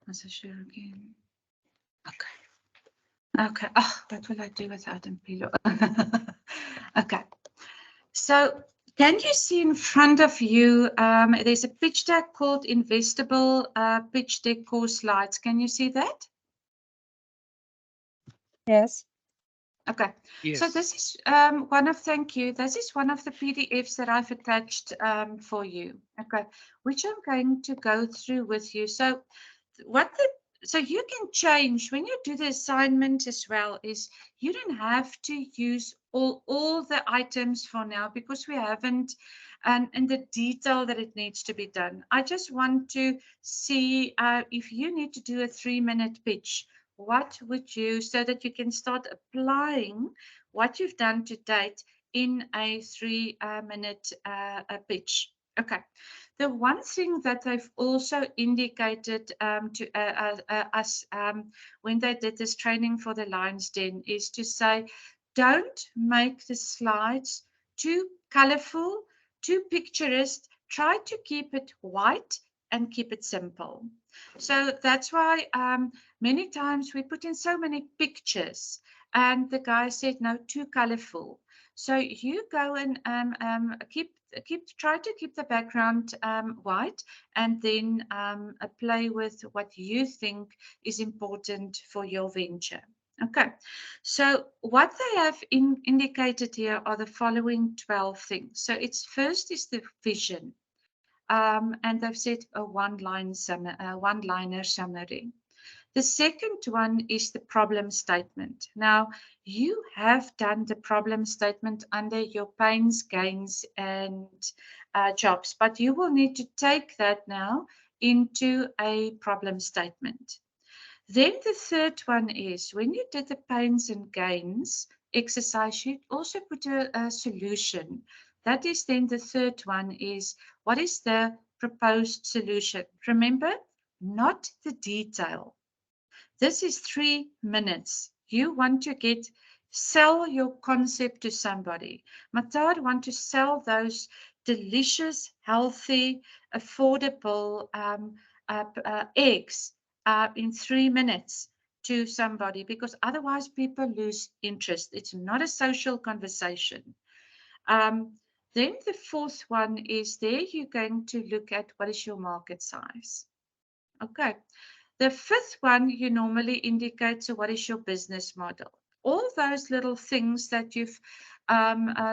let's share again. Okay. Okay. Oh, what will I do without Mpilo? Okay. So can you see in front of you, there's a pitch deck called Investable Pitch Deck Course Slides. Can you see that? Yes. Okay. Yes. So this is thank you. This is one of the PDFs that I've attached for you. Okay. Which I'm going to go through with you. So what so you can change when you do the assignment as well, is you don't have to use all the items for now because we haven't in the detail that it needs to be done. I just want to see if you need to do a 3-minute pitch, what would you, so that you can start applying what you've done to date in a 3-minute pitch. Okay. The one thing that they've also indicated to us when they did this training for the Lions Den is to say, don't make the slides too colorful, too picturesque. Try to keep it white and keep it simple. So that's why many times we put in so many pictures, and the guy said, no, too colorful. So you go and try to keep the background white, and then play with what you think is important for your venture. Okay, so what they have indicated here are the following 12 things. So it's first is the vision, and they've said a one-liner summary. The second one is the problem statement. Now, you have done the problem statement under your pains, gains, and jobs, but you will need to take that now into a problem statement. Then the third one is when you did the pains and gains exercise, you also put a solution. That is then the third one is what is the proposed solution? Remember, not the detail. This is 3 minutes. You want to sell your concept to somebody. Matad want to sell those delicious, healthy, affordable eggs in 3 minutes to somebody, because otherwise people lose interest. It's not a social conversation. Then the fourth one is there you're going to look at what is your market size. Okay. The fifth one, you normally indicate, so what is your business model? All those little things that you've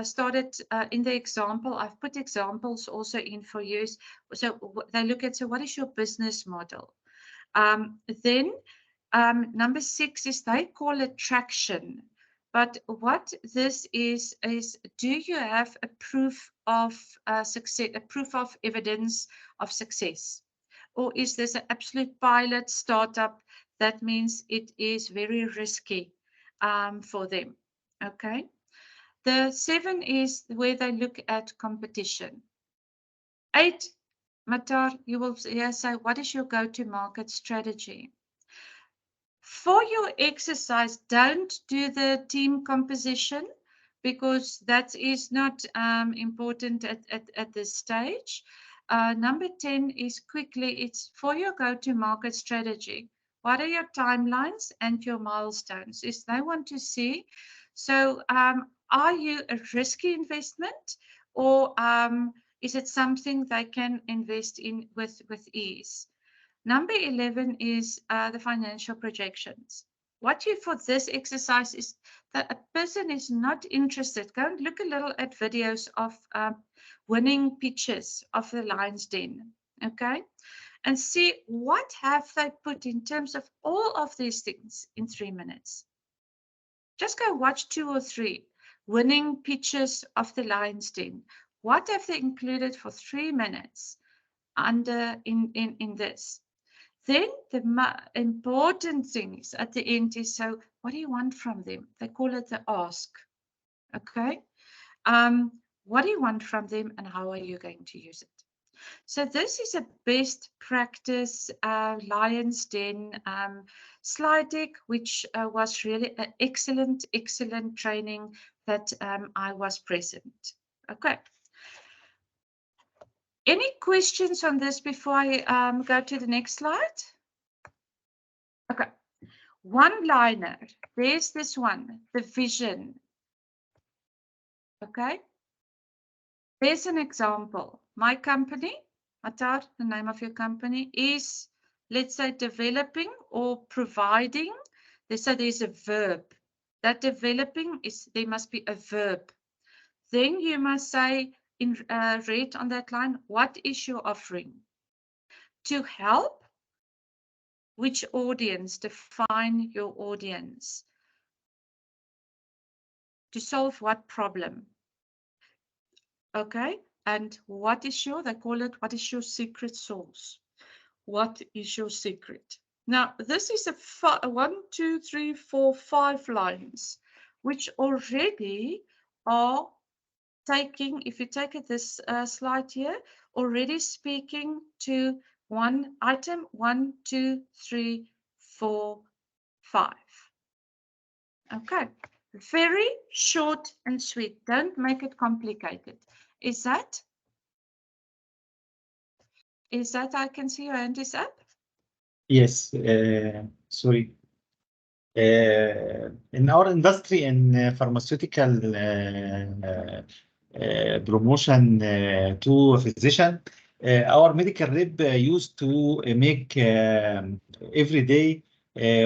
started in the example, I've put examples also in for you. So they look at, so what is your business model? Then number 6 is they call it traction. But what this is do you have a proof of success, a proof of evidence of success? Or is this an absolute pilot startup? That means it is very risky for them. Okay. The 7 is where they look at competition. 8, Matar, you will say, what is your go-to-market strategy? For your exercise, don't do the team composition because that is not important at this stage. Number 10 is quickly, it's for your go-to-market strategy. What are your timelines and your milestones? Is they want to see. So are you a risky investment, or is it something they can invest in with ease? Number 11 is the financial projections. What you for this exercise is that a person is not interested. Go and look a little at videos of winning pitches of the Lions Den, okay? And see what have they put in terms of all of these things in 3 minutes. Just go watch 2 or 3 winning pitches of the Lions Den. What have they included for 3 minutes under in this? Then the important things at the end is, so what do you want from them? They call it the ask. Okay. What do you want from them and how are you going to use it? So this is a best practice Lions Den slide deck, which was really an excellent training that I was present. Okay. Any questions on this before I go to the next slide? Okay. One-liner. There's this one, the vision. Okay. There's an example. My company, Matar, the name of your company, is, let's say, developing or providing. So there's a verb. That developing is, there must be a verb. Then you must say in red on that line, what is your offering? To help which audience, define your audience. To solve what problem? Okay, and what is your, they call it, what is your secret sauce? What is your secret? Now, this is a 1, 2, 3, 4, 5 lines, which already are taking, if you take it this slide here, already speaking to one item, 1, 2, 3, 4, 5. Okay, very short and sweet. Don't make it complicated. Is that I can see your hand is up? Yes, sorry. In our industry, in pharmaceutical promotion to a physician, our medical rep used to make every day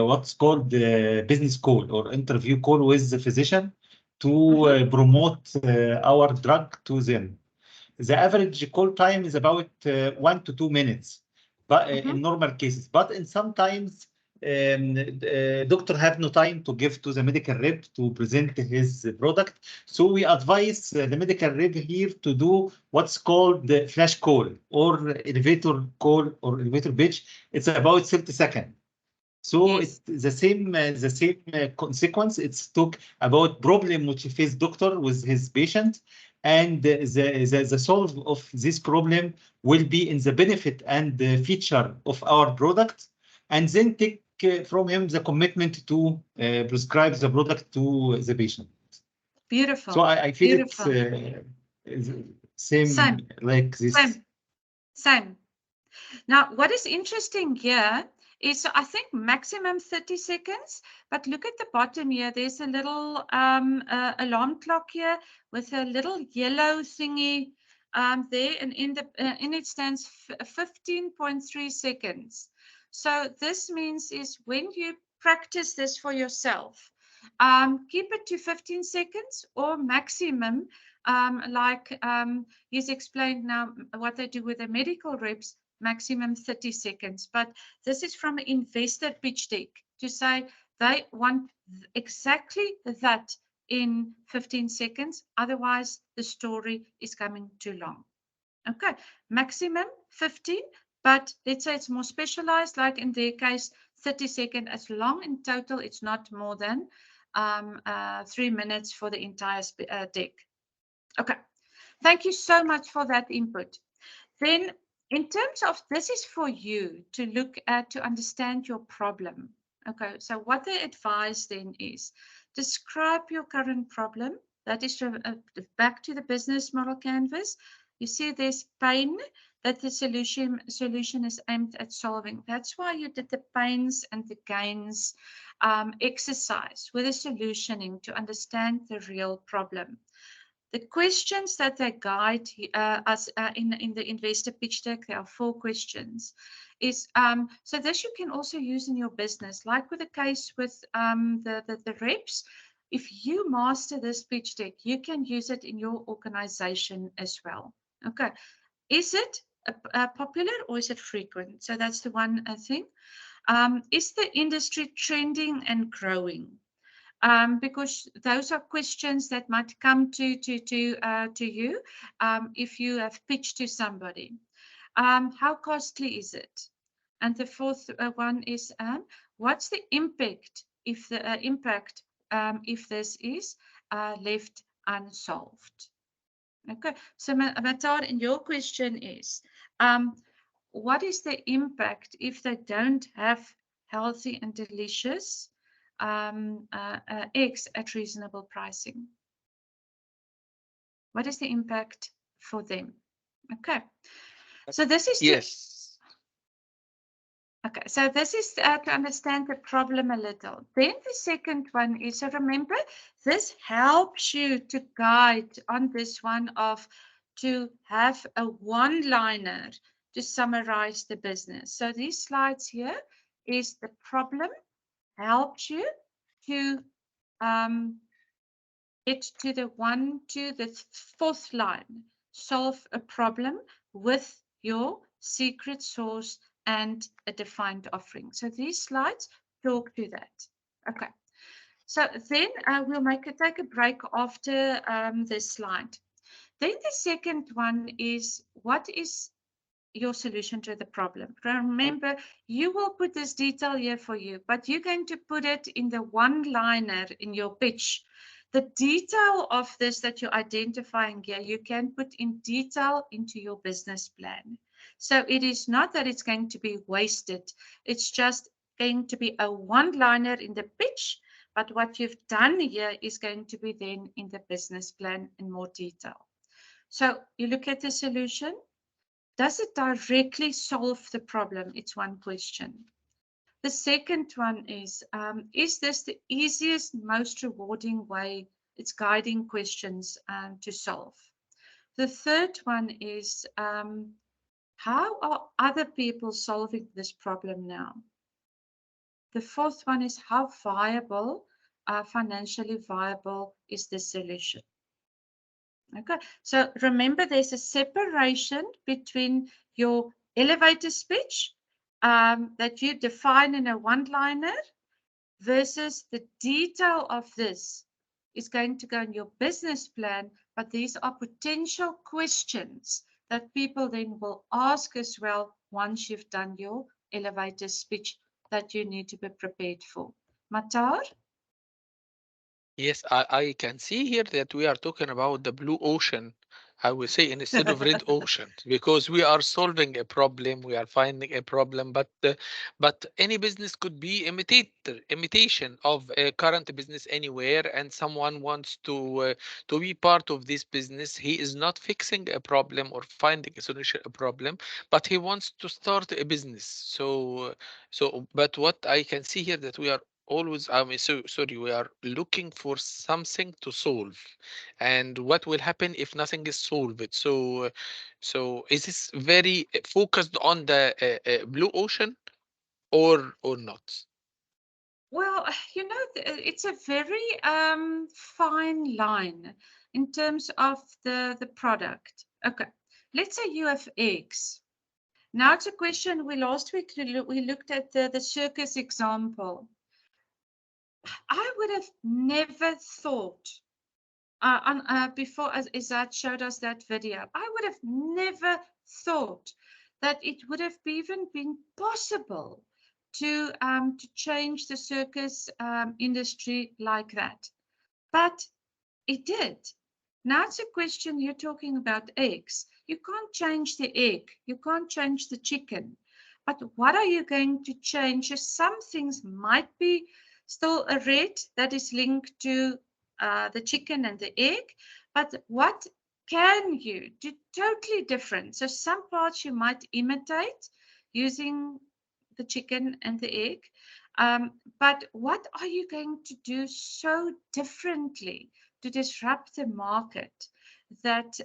what's called business call or interview call with the physician to promote our drug to them. The average call time is about 1 to 2 minutes, but in normal cases. But in sometimes doctor have no time to give to the medical rep to present his product. So we advise the medical rep here to do what's called the flash call or elevator call or elevator pitch. It's about 30 seconds. So Yes. it's the same consequence. It's talk about problem which face doctor with his patient, and the solve of this problem will be in the benefit and the feature of our product, and then take from him the commitment to prescribe the product to the patient. Beautiful. So I feel Beautiful. it's same like this. Same. Now, what is interesting here is, I think maximum 30 seconds, but look at the bottom here. There's a little alarm clock here with a little yellow thingy there, and in it stands 15.3 seconds. So this means is when you practice this for yourself, keep it to 15 seconds or maximum, like he's explained now what they do with the medical reps, maximum 30 seconds. But this is from an investor pitch deck to say they want exactly that in 15 seconds. Otherwise, the story is coming too long. Okay, maximum 15, but let's say it's more specialized, like in their case, 30 seconds as long. In total, it's not more than 3 minutes for the entire deck. Okay, thank you so much for that input. Then in terms of, this is for you to look at, to understand your problem. Okay, so what they advise then is describe your current problem. That is back to the business model canvas. You see there's pain that the solution is aimed at solving. That's why you did the pains and the gains exercise with the solutioning to understand the real problem. The questions that they guide us in the investor pitch deck, there are 4 questions. So this you can also use in your business, like with the case with the reps. If you master this pitch deck, you can use it in your organization as well. Okay, is it popular or is it frequent? So that's the one thing. Is the industry trending and growing? Because those are questions that might come to you if you have pitched to somebody. How costly is it? And the 4th one is what's the impact if if this is left unsolved? Okay, so Matar, and your question is, what is the impact if they don't have healthy and delicious eggs at reasonable pricing? What is the impact for them? Okay, so this is Yes. Okay, so this is to understand the problem a little. Then the second one is, so remember, this helps you to guide on this one of to have a one-liner to summarize the business. So these slides here is the problem helps you to get to the 4th line, solve a problem with your secret sauce and a defined offering. So these slides talk to that. Okay. So then we'll take a break after this slide. Then the second one is, what is your solution to the problem? Remember, you will put this detail here for you, but you're going to put it in the one-liner in your pitch. The detail of this that you're identifying here, you can put in detail into your business plan. So it is not that it's going to be wasted. It's just going to be a one-liner in the pitch, but what you've done here is going to be then in the business plan in more detail. So you look at the solution. Does it directly solve the problem? It's one question. The second one is this the easiest, most rewarding way? It's guiding questions to solve. The third one is, how are other people solving this problem now? The fourth one is, how viable, financially viable is the solution? Okay, so remember there's a separation between your elevator speech that you define in a one-liner versus the detail of this is going to go in your business plan, but these are potential questions that people then will ask as well once you've done your elevator speech that you need to be prepared for. Matar? Yes, I can see here that we are talking about the blue ocean, I will say, instead of red ocean, because we are solving a problem, we are finding a problem, but any business could be imitation of a current business anywhere, and someone wants to be part of this business. He is not fixing a problem or finding a solution a problem, but he wants to start a business. But what I can see here that we are always, I mean, so sorry, we are looking for something to solve, and what will happen if nothing is solved? So is this very focused on the blue ocean or not? Well, you know, it's a very fine line in terms of the product. Okay, let's say you have eggs. Now it's a question. Last week we looked at the circus example. I would have never thought before as Izzat showed us that video. I would have never thought that it would have even been possible to change the circus industry like that. But it did. Now it's a question, you're talking about eggs. You can't change the egg. You can't change the chicken. But what are you going to change? Some things might be still a red that is linked to the chicken and the egg. But what can you do totally different? So some parts you might imitate using the chicken and the egg. But what are you going to do so differently to disrupt the market that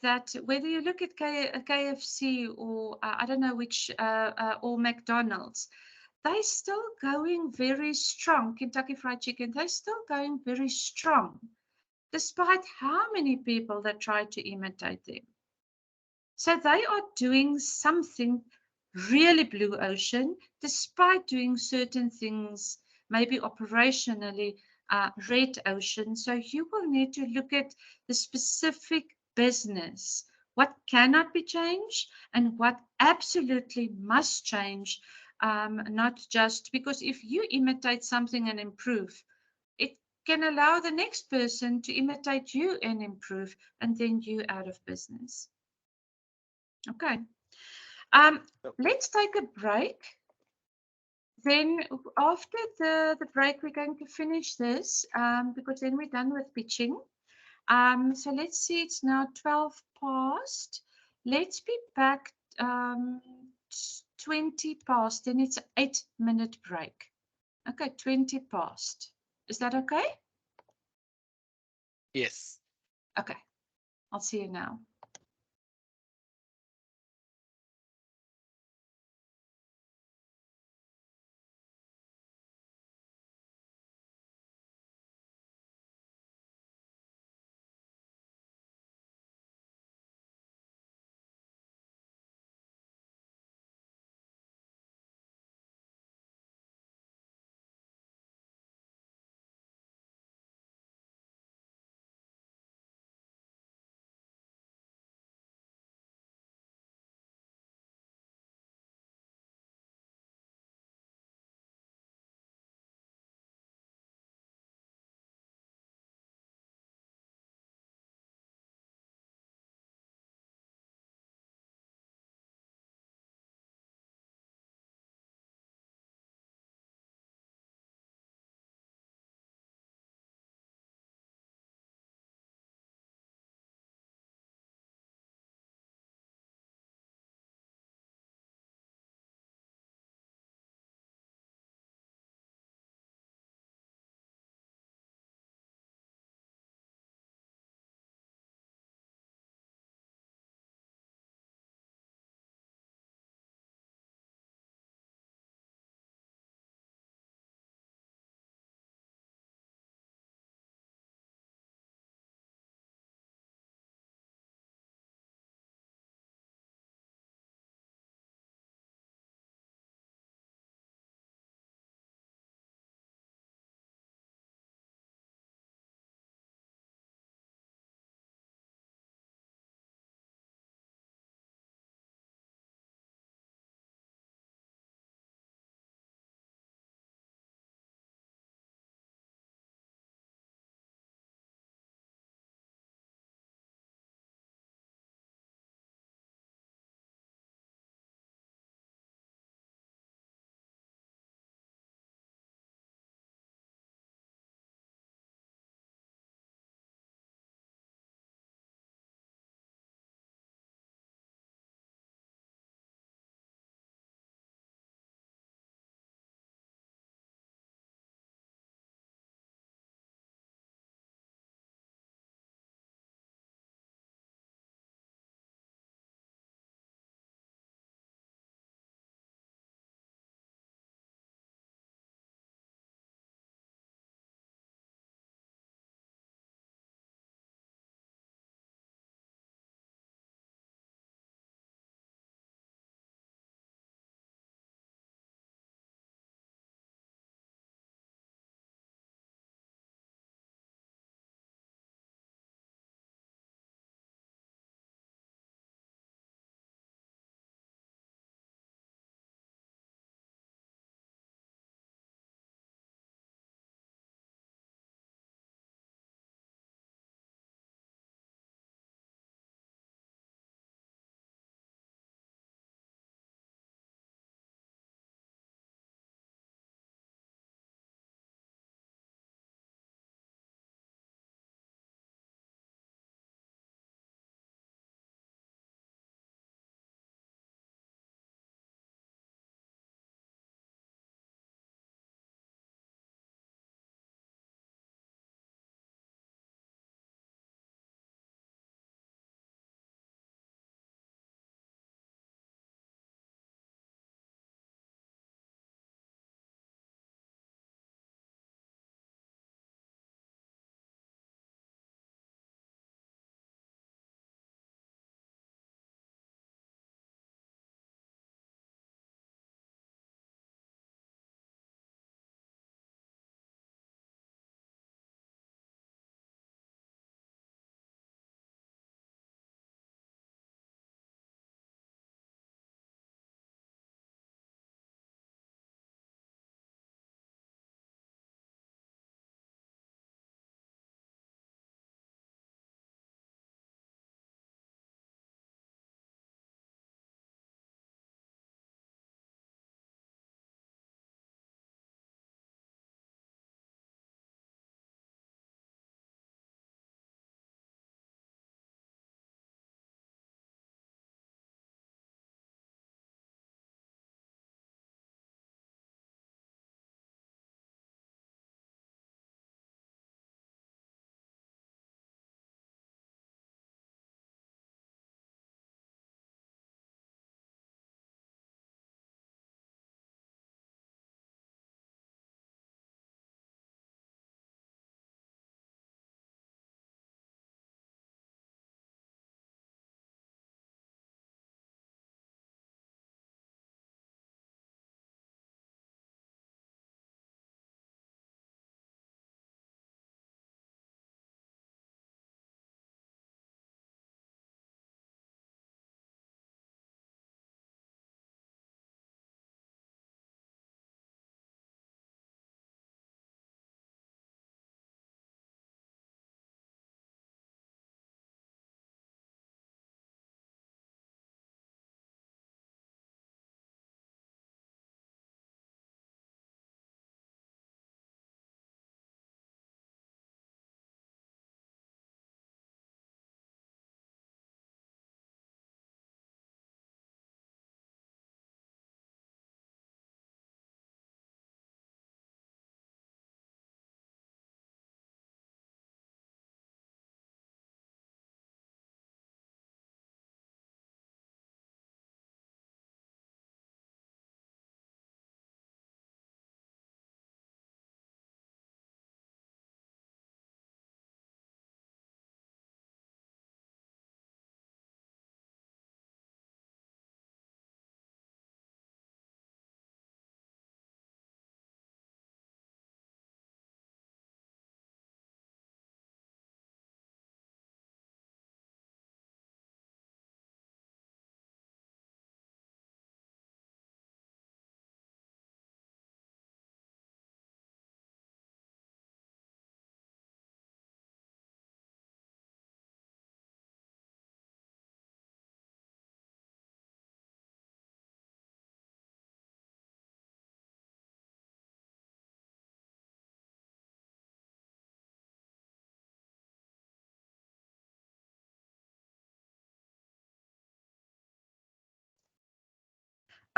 that whether you look at KFC or I don't know which or McDonald's, they're still going very strong. Kentucky Fried Chicken, they're still going very strong, despite how many people that try to imitate them. So they are doing something really blue ocean, despite doing certain things, maybe operationally red ocean. So you will need to look at the specific business, what cannot be changed and what absolutely must change, not just because if you imitate something and improve, it can allow the next person to imitate you and improve, and then you out of business. Okay. Let's take a break. Then after the break, we're going to finish this because then we're done with pitching. So let's see, it's now 12 past. Let's be back 20 past, then it's an 8-minute break. Okay, 20 past. Is that okay? Yes. Okay, I'll see you now.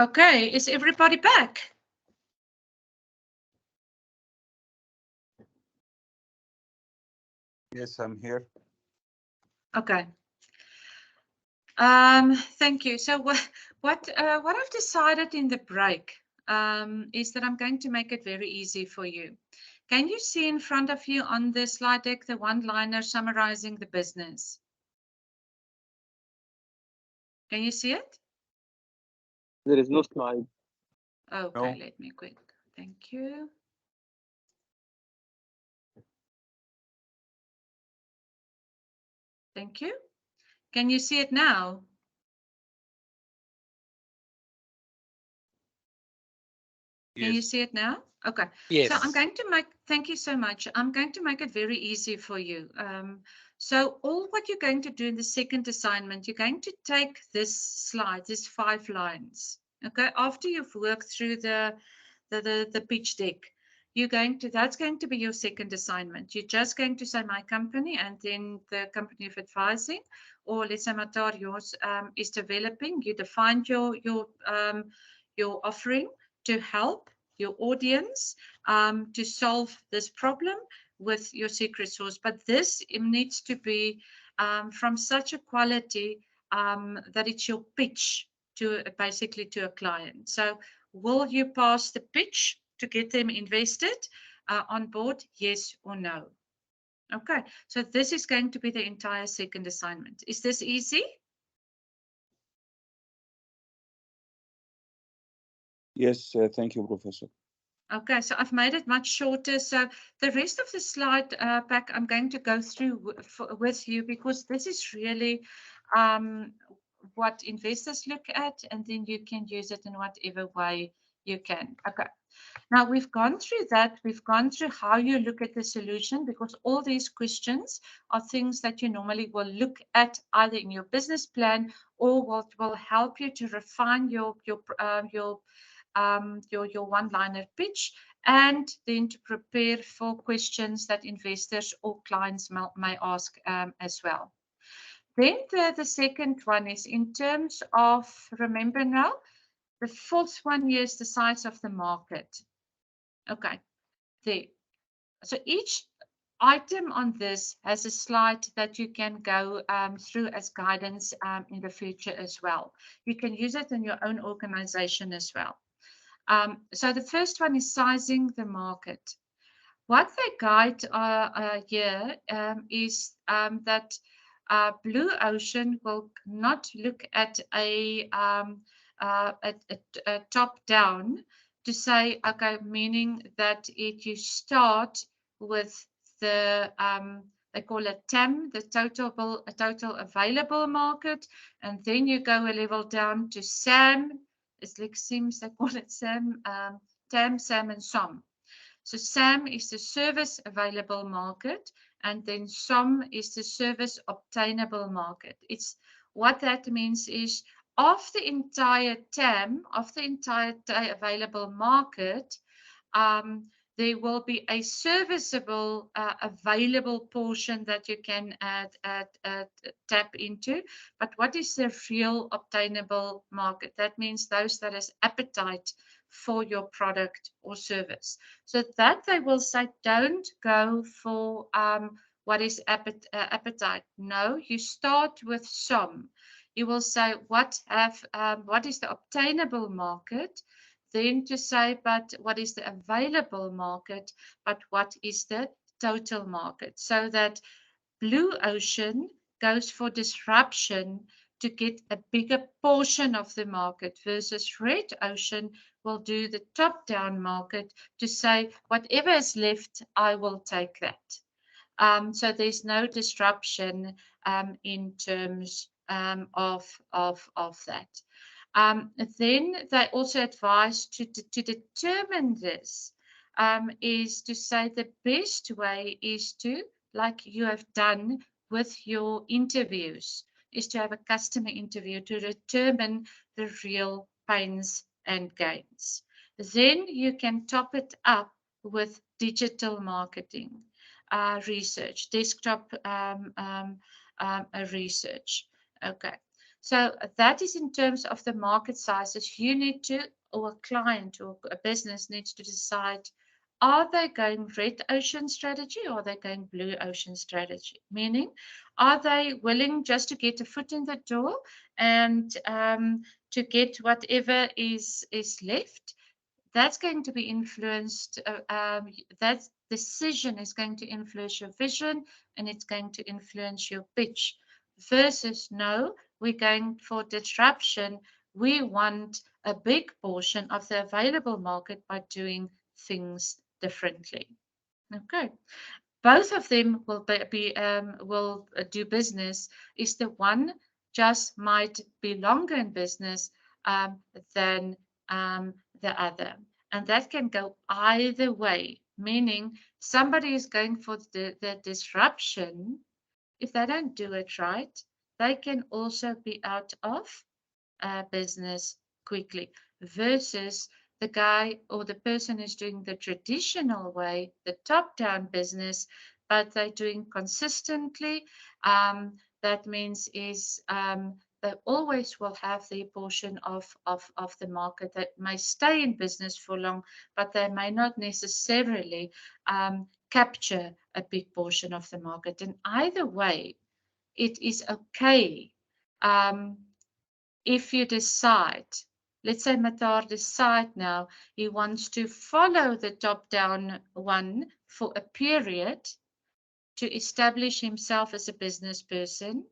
Okay, is everybody back? Yes, I'm here. Okay. Thank you. So what I've decided in the break is that I'm going to make it very easy for you. Can you see in front of you on the slide deck the one-liner summarizing the business? Can you see it? There is no slide. Okay, No. let me quick. Thank you. Thank you. Can you see it now? Can you Yes. see it now? Okay. Yes. So I'm going to make, thank you so much. I'm going to make it very easy for you. So all what you're going to do in the second assignment, you're going to take this slide, these 5 lines. Okay. After you've worked through the pitch deck, that's going to be your second assignment. You're just going to say my company and then the company of advising, or let's say Matar, yours is developing. You define your offering to help your audience to solve this problem with your secret sauce. But this needs to be from such a quality that it's your pitch to basically to a client. So will you pass the pitch to get them invested on board? Yes or no? Okay, so this is going to be the entire second assignment. Is this easy? Yes, thank you, Professor. Okay, so I've made it much shorter. So the rest of the slide pack I'm going to go through with you because this is really what investors look at, and then you can use it in whatever way you can. Okay. Now we've gone through that. We've gone through how you look at the solution because all these questions are things that you normally will look at either in your business plan or what will help you to refine your one-liner pitch and then to prepare for questions that investors or clients may ask as well. Then the second one is in terms of, remember now, the fourth one here is the size of the market. Okay, there. So each item on this has a slide that you can go through as guidance in the future as well. You can use it in your own organization as well. So the first one is sizing the market. What they guide here is that Blue Ocean will not look at a top down to say, okay, meaning that if you start with the they call it TAM, the total available market, and then you go a level down to SAM. It's like SIMS, they call it SAM, TAM, SAM, and SOM. So SAM is the service available market, and then SOM is the service obtainable market. It's what that means is of the entire TAM, of the entire available market, there will be a serviceable available portion that you can tap into. But what is the real obtainable market? That means those that has appetite for your product or service. So that they will say, don't go for what is appetite. No, you start with SOM. You will say what is the obtainable market, then to say, but what is the available market, but what is the total market? So that Blue Ocean goes for disruption to get a bigger portion of the market versus Red Ocean will do the top-down market to say, whatever is left, I will take that. So there's no disruption in terms of that. Then they also advise to determine this is to say the best way is to, like you have done with your interviews, is to have a customer interview to determine the real pains and gains. Then you can top it up with digital marketing research, desktop research. Okay. So that is in terms of the market sizes. You need to, or a client or a business needs to decide, are they going red ocean strategy or are they going blue ocean strategy? Meaning, are they willing just to get a foot in the door and to get whatever is left? That's going to be influenced, that decision is going to influence your vision and it's going to influence your pitch. Versus, no, we're going for disruption. We want a big portion of the available market by doing things differently. Okay. Both of them will will do business. Is the one just might be longer in business than the other, and that can go either way. Meaning, somebody is going for the disruption. If they don't do it right, they can also be out of business quickly, versus the guy or the person who's doing the traditional way, the top-down business, but they're doing consistently. That means is they always will have their portion of the market. That may stay in business for long, but they may not necessarily capture a big portion of the market. And either way, it is okay. If you decide, let's say Matar decide now he wants to follow the top-down one for a period to establish himself as a business person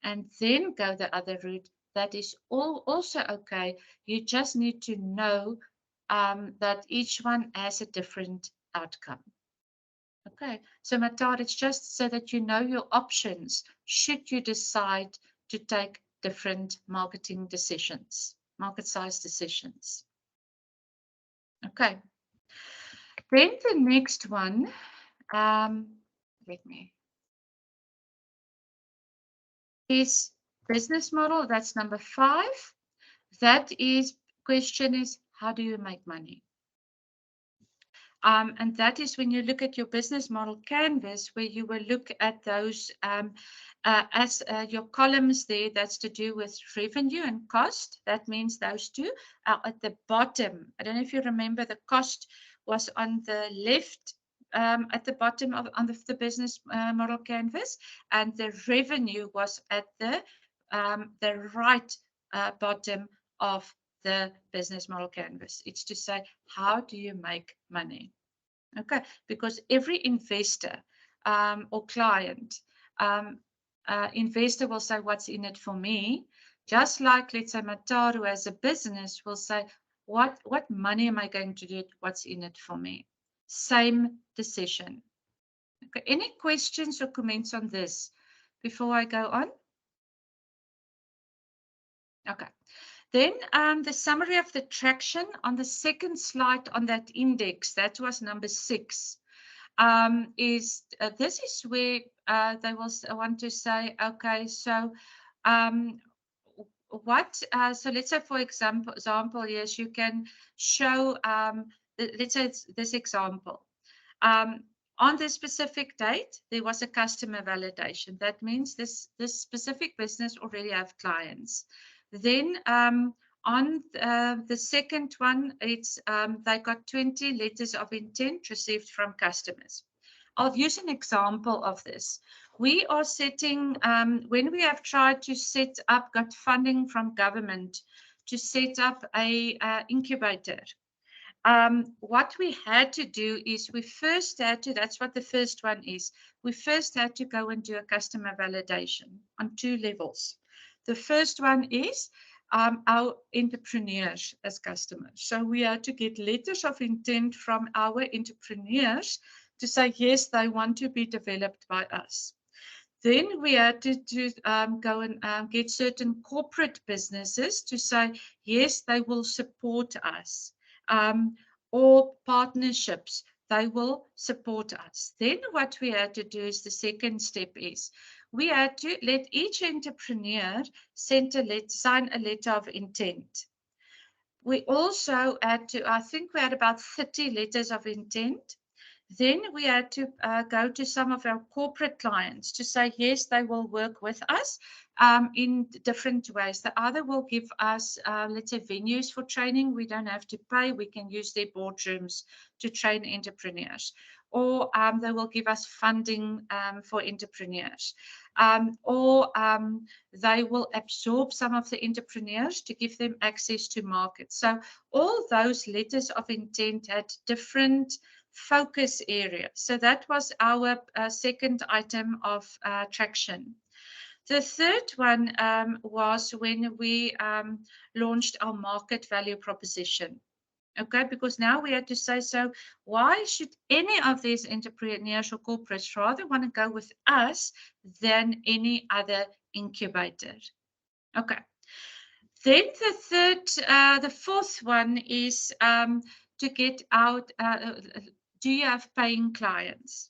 and then go the other route, that is also okay. You just need to know that each one has a different outcome. Okay, so Matar, it's just so that you know your options should you decide to take different marketing decisions, market size decisions. Okay, then the next one, is business model. That's number 5. That is, question is, how do you make money? And that is when you look at your business model canvas, where you will look at those as your columns there. That's to do with revenue and cost. That means those two are at the bottom. I don't know if you remember, the cost was on the left at the bottom of the business model canvas, and the revenue was at the right bottom of the business model canvas. It's to say, how do you make money? Okay, because every investor or client, investor will say, what's in it for me? Just like, let's say, Mataru as a business will say, what money am I going to get? What's in it for me? Same decision. Okay, any questions or comments on this before I go on? Okay. Then the summary of the traction on the second slide on that index, that was number 6, is this is where they will want to say, okay, so so let's say, for example, yes, you can show, let's say it's this example. On this specific date, there was a customer validation. That means this specific business already have clients. Then on the second one, it's they got 20 letters of intent received from customers. I'll use an example of this. We are setting, when we have tried to set up, got funding from government to set up a incubator. What we had to do is we first had to, that's what the first one is, we first had to go and do a customer validation on 2 levels. The first one is our entrepreneurs as customers. So we had to get letters of intent from our entrepreneurs to say, yes, they want to be developed by us. Then we had to go and get certain corporate businesses to say, yes, they will support us. Or partnerships, they will support us. Then what we had to do is the second step is we had to let each entrepreneur sign a letter of intent. We also had to, I think we had about 30 letters of intent. Then we had to go to some of our corporate clients to say, yes, they will work with us in different ways. They either will give us, let's say, venues for training. We don't have to pay. We can use their boardrooms to train entrepreneurs. Or they will give us funding for entrepreneurs. Or they will absorb some of the entrepreneurs to give them access to markets. So all those letters of intent had different focus areas. So that was our second item of traction. The third one was when we launched our market value proposition. Okay, because now we had to say, so why should any of these entrepreneurs or corporates rather want to go with us than any other incubator? Okay. Then the fourth one is to get out, do you have paying clients?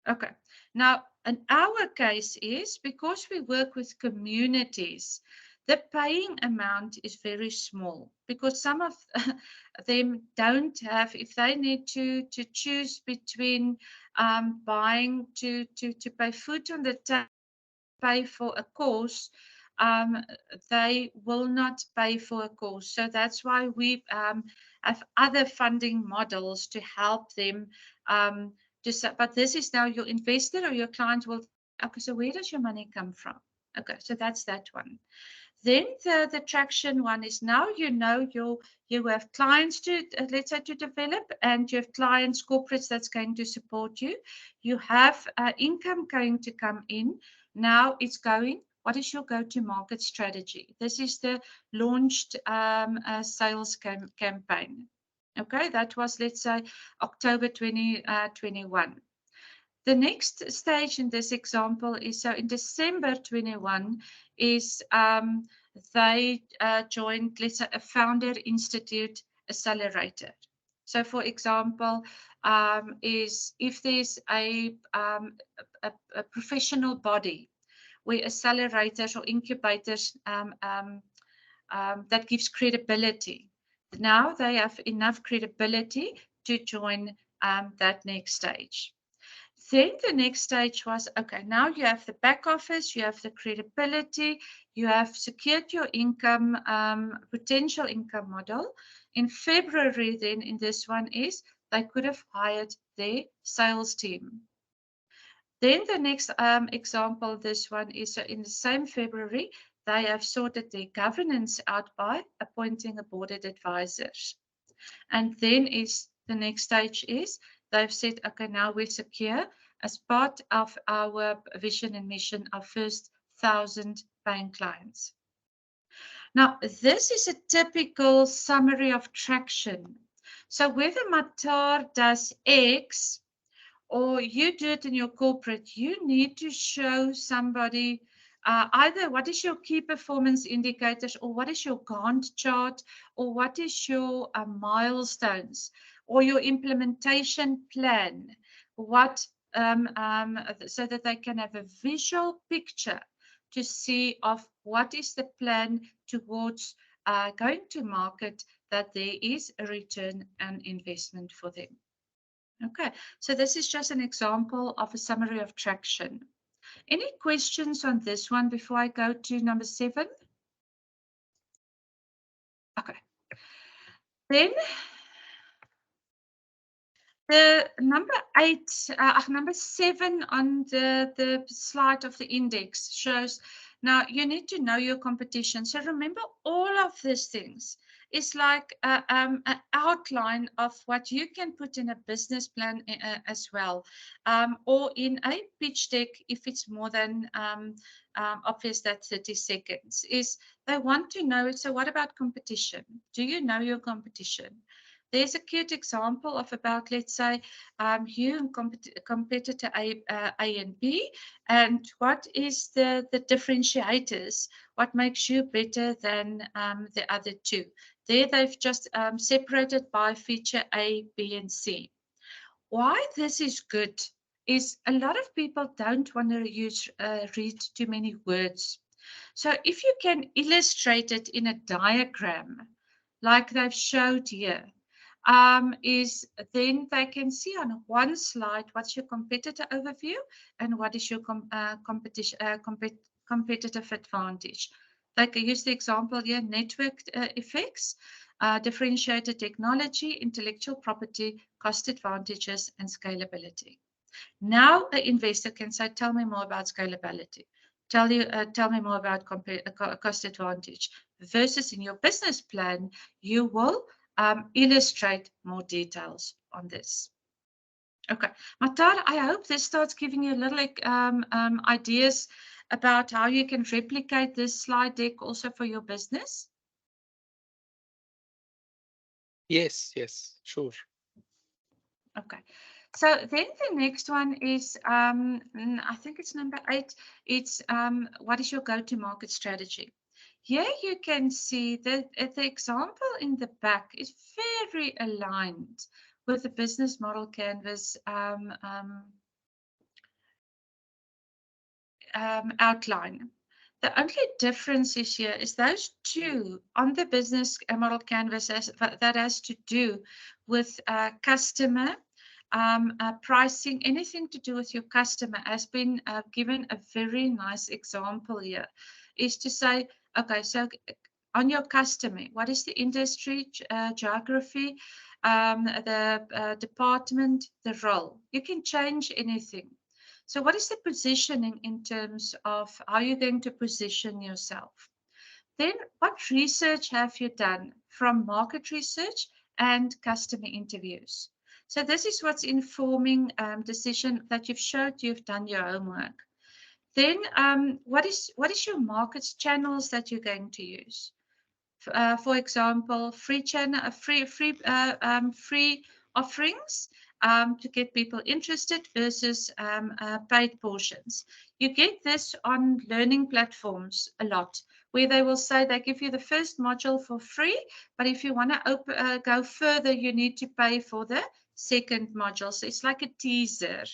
Okay. Now, in our case is because we work with communities, the paying amount is very small because some of them don't have, if they need to choose between buying to pay food on the table, pay for a course, they will not pay for a course. So that's why we have other funding models to help them. But this is now your investor or your client will, okay, so where does your money come from? Okay, so that's that one. Then the traction one is now you have clients to let's say to develop, and you have clients, corporates that's going to support you. You have income going to come in. Now it's going. What is your go-to-market strategy? This is the launched sales campaign. Okay, that was, let's say, October 2021. The next stage in this example is, so in December 21 is they joined, let's say, a Founder Institute Accelerator. So for example, is if there's a professional body where accelerators or incubators that gives credibility. Now they have enough credibility to join that next stage. Then the next stage was, okay, now you have the back office, you have the credibility, you have secured your income, potential income model. In February, then in this one is, they could have hired their sales team. Then the next example, this one is in the same February, they have sorted their governance out by appointing a board of advisors. And then is the next stage is they've said, okay, now we secure as part of our vision and mission our first 1,000 paying clients. Now, this is a typical summary of traction. So whether Matar does X or you do it in your corporate, you need to show somebody either what is your key performance indicators, or what is your Gantt chart, or what is your milestones, or your implementation plan, what so that they can have a visual picture to see of what is the plan towards going to market, that there is a return on investment for them. Okay, so this is just an example of a summary of traction. Any questions on this one before I go to number 7? Okay. Then the number 7 on the slide of the index shows, now you need to know your competition. So remember, all of these things is like an outline of what you can put in a business plan as well, or in a pitch deck if it's more than obvious that 30 seconds. Is they want to know it. So what about competition? Do you know your competition? There's a cute example of about, let's say, you and competitor A and B, and what is the differentiators? What makes you better than the other two? There they've just separated by feature A, B, and C. Why this is good is a lot of people don't want to read too many words. So if you can illustrate it in a diagram, like they've showed here, is then they can see on one slide what's your competitor overview and what is your competitive advantage. They can use the example here, network effects, differentiated technology, intellectual property, cost advantages, and scalability. Now an investor can say, tell me more about scalability. Tell me more about cost advantage. Versus in your business plan, you will illustrate more details on this. Okay, Matar, I hope this starts giving you a little ideas about how you can replicate this slide deck also for your business. Yes, sure. Okay, so then the next one is, I think it's number 8. It's what is your go-to-market strategy? Here you can see that the example in the back is very aligned with the business model canvas outline. The only difference is here is those two on the business model canvas that has to do with customer pricing, anything to do with your customer has been given a very nice example here, is to say, okay, so on your customer, what is the industry, geography, the department, the role? You can change anything. So what is the positioning in terms of how you're going to position yourself? Then what research have you done from market research and customer interviews? So this is what's informing decision that you've showed you've done your homework. Then what is your market channels that you're going to use? For example, free offerings to get people interested versus paid portions. You get this on learning platforms a lot, where they will say they give you the first module for free, but if you want to go further, you need to pay for the second module. So it's like a teaser.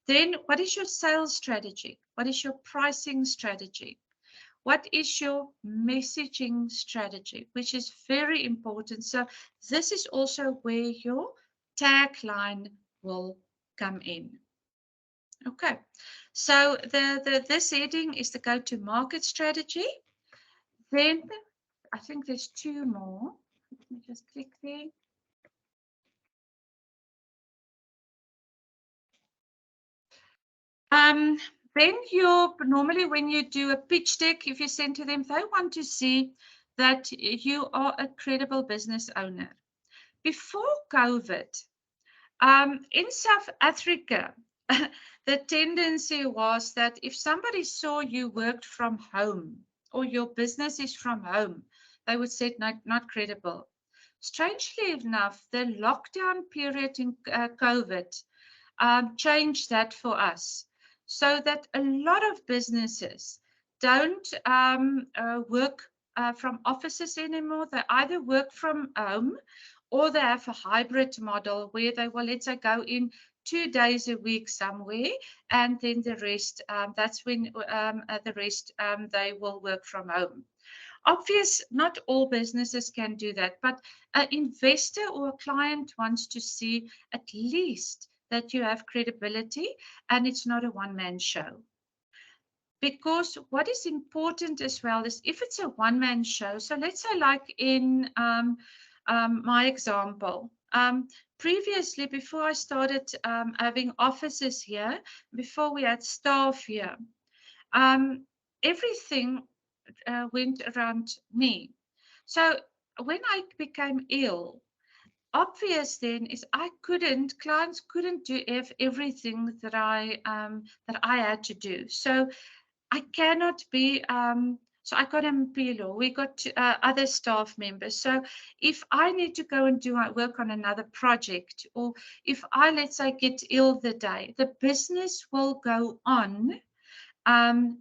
Then what is your sales strategy? What is your pricing strategy? What is your messaging strategy, which is very important. So this is also where your tagline will come in. Okay, so this heading is the go-to-market strategy. Then I think there's 2 more. Let me just click there. Then normally when you do a pitch deck, if you send to them, they want to see that you are a credible business owner. Before COVID, in South Africa, the tendency was that if somebody saw you worked from home or your business is from home, they would say not credible. Strangely enough, the lockdown period in COVID changed that for us, so that a lot of businesses don't work from offices anymore. They either work from home or they have a hybrid model where they will, let's say, go in 2 days a week somewhere, and then the rest, that's when the rest they will work from home. Obvious, not all businesses can do that, but an investor or a client wants to see at least that you have credibility and it's not a one-man show. Because what is important as well is if it's a one-man show, so let's say like in my example, previously, before I started having offices here, before we had staff here, everything went around me. So when I became ill, obvious then is clients couldn't do everything that I had to do. So I cannot be, so I got Mpilo, we got other staff members. So if I need to go and do work on another project, or if I, let's say, get ill the day, the business will go on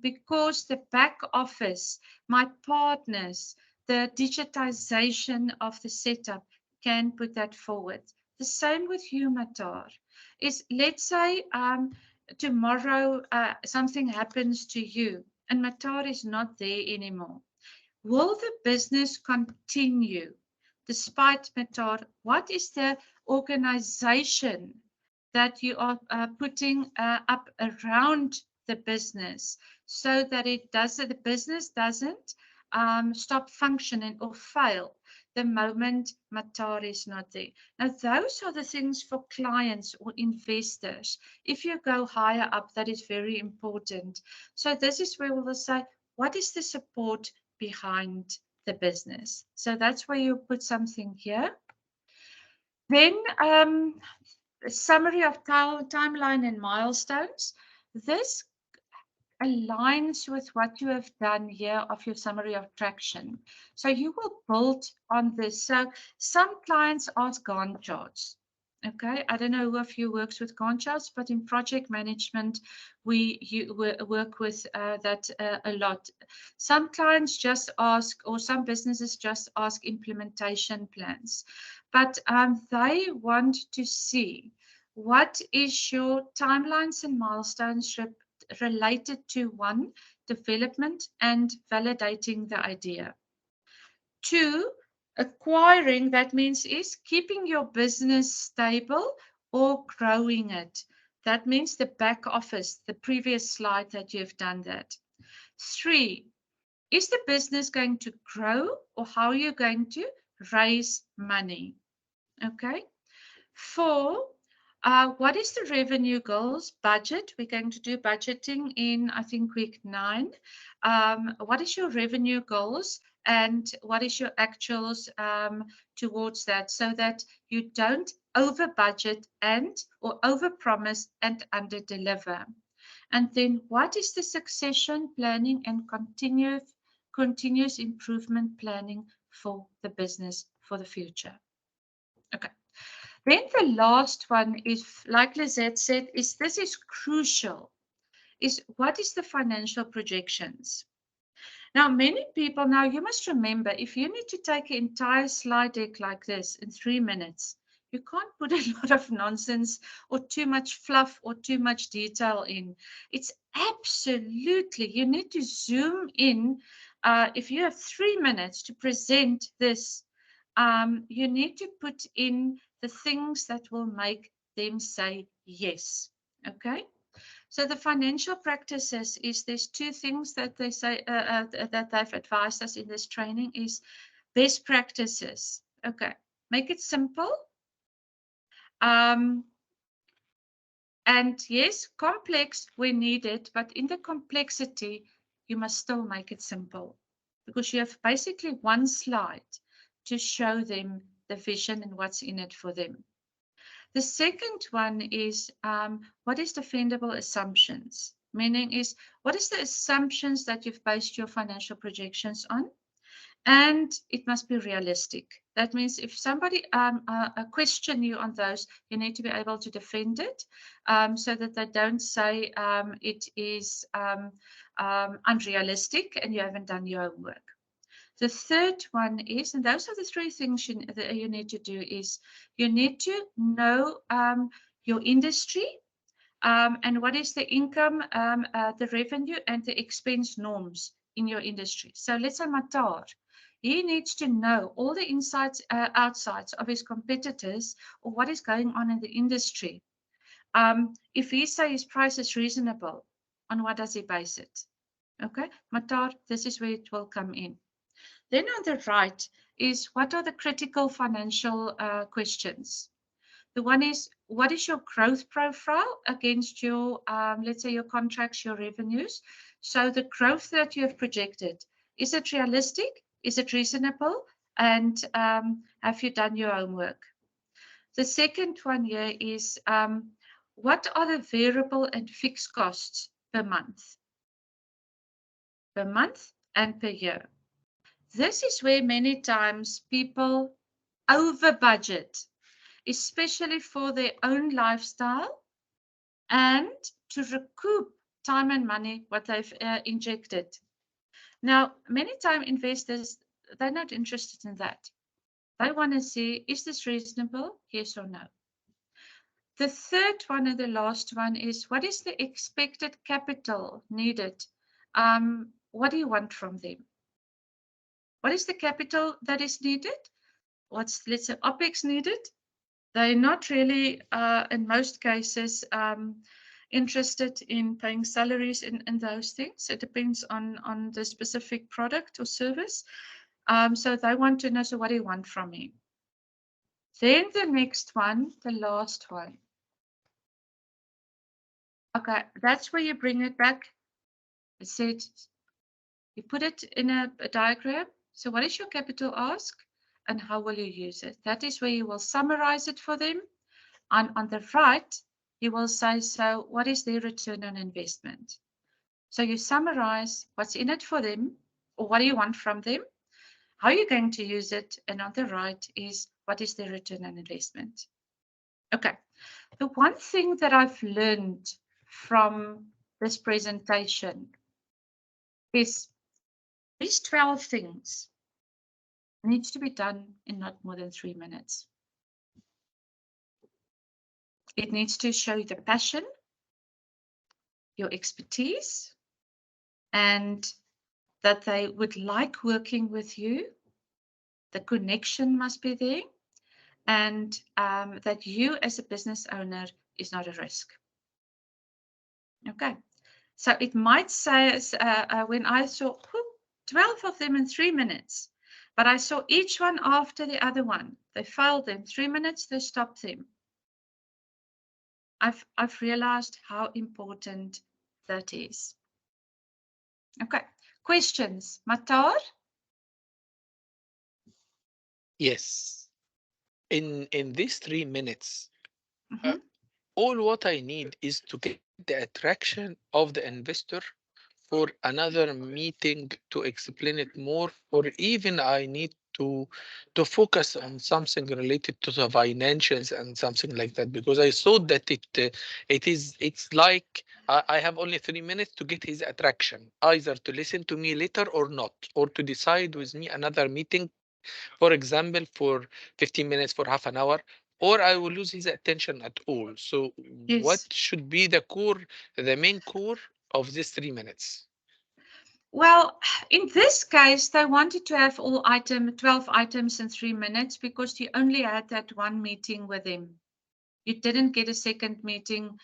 because the back office, my partners, the digitization of the setup can put that forward. The same with you, Matar, is let's say tomorrow something happens to you and Matar is not there anymore. Will the business continue despite Matar, what is the organization that you are putting up around the business so that the business doesn't stop functioning or fail the moment Matar is not there. Now, those are the things for clients or investors. If you go higher up, that is very important. So this is where we will say, what is the support behind the business? So that's where you put something here. Then a summary of timeline and milestones. This aligns with what you have done here of your summary of traction. So you will build on this. So some clients ask Gantt charts. Okay, I don't know who of you works with Gantt charts, but in project management, we work with that a lot. Some clients just ask, or some businesses just ask implementation plans, but they want to see what is your timelines and milestones related to one, development and validating the idea. Two, acquiring, that means is keeping your business stable or growing it. That means the back office, the previous slide that you've done that. Three, is the business going to grow or how are you going to raise money? Okay. Four, what is the revenue goals? Budget. We're going to do budgeting in, I think, week 9. What is your revenue goals and what is your actuals towards that so that you don't over budget or over promise and under deliver? And then what is the succession planning and continuous improvement planning for the business for the future? Okay. Then the last one is, like Lizette said, this is crucial, is what is the financial projections? Now, many people, now you must remember, if you need to take an entire slide deck like this in 3 minutes, you can't put a lot of nonsense or too much fluff or too much detail in. It's absolutely, you need to zoom in. If you have 3 minutes to present this, you need to put in the things that will make them say yes. Okay. So the financial practices is there's 2 things that they say that they've advised us in this training is best practices. Okay. Make it simple. And yes, complex when needed, but in the complexity, you must still make it simple because you have basically one slide to show them the vision and what's in it for them. The second one is what is defendable assumptions? Meaning is what is the assumptions that you've based your financial projections on? And it must be realistic. That means if somebody question you on those, you need to be able to defend it so that they don't say it is unrealistic and you haven't done your homework. The third one is, and those are the 3 things that you need to do, is you need to know your industry and what is the income, the revenue and the expense norms in your industry. So let's say Matar, he needs to know all the insides, outsides of his competitors or what is going on in the industry. If he says his price is reasonable, on what does he base it? Okay, Matar, this is where it will come in. Then on the right is what are the critical financial questions? The one is, what is your growth profile against your, let's say your contracts, your revenues? So the growth that you have projected, is it realistic? Is it reasonable? And have you done your homework? The second one here is, what are the variable and fixed costs per month? Per month and per year. This is where many times people over budget, especially for their own lifestyle and to recoup time and money what they've injected. Now, many times investors, they're not interested in that. They want to see, is this reasonable? Yes or no. The third one and the last one is, what is the expected capital needed? What do you want from them? What is the capital that is needed? let's say, OPEX needed. They're not really, in most cases, interested in paying salaries in those things. It depends on the specific product or service. So they want to know, so what do you want from me? Then the next one, the last one. Okay, that's where you bring it back. It said, you put it in a diagram. So what is your capital ask and how will you use it? That is where you will summarize it for them. And on the right, you will say, so what is their return on investment? So you summarize what's in it for them, or what do you want from them? How are you going to use it? And on the right is what is the return on investment? Okay. The one thing that I've learned from this presentation is these 12 things needs to be done in not more than 3 minutes. It needs to show the passion, your expertise, and that they would like working with you. The connection must be there, and that you as a business owner is not a risk. Okay, so it might say, when I saw 12 of them in 3 minutes, but I saw each one after the other one. They filed them 3 minutes, they stopped them. I've realized how important that is. Okay, questions, Matar? Yes. In these 3 minutes, Mm-hmm. all what I need is to get the attraction of the investor for another meeting to explain it more, or even I need to focus on something related to the financials and something like that, because I thought that it's like I have only 3 minutes to get his attraction, either to listen to me later or not, or to decide with me another meeting, for example, for 15 minutes, for half an hour, or I will lose his attention at all. So what Yes. should be the core, the main core of these 3 minutes? Well, in this case, they wanted to have all 12 items in 3 minutes because you only had that one meeting with them. You didn't get a second meeting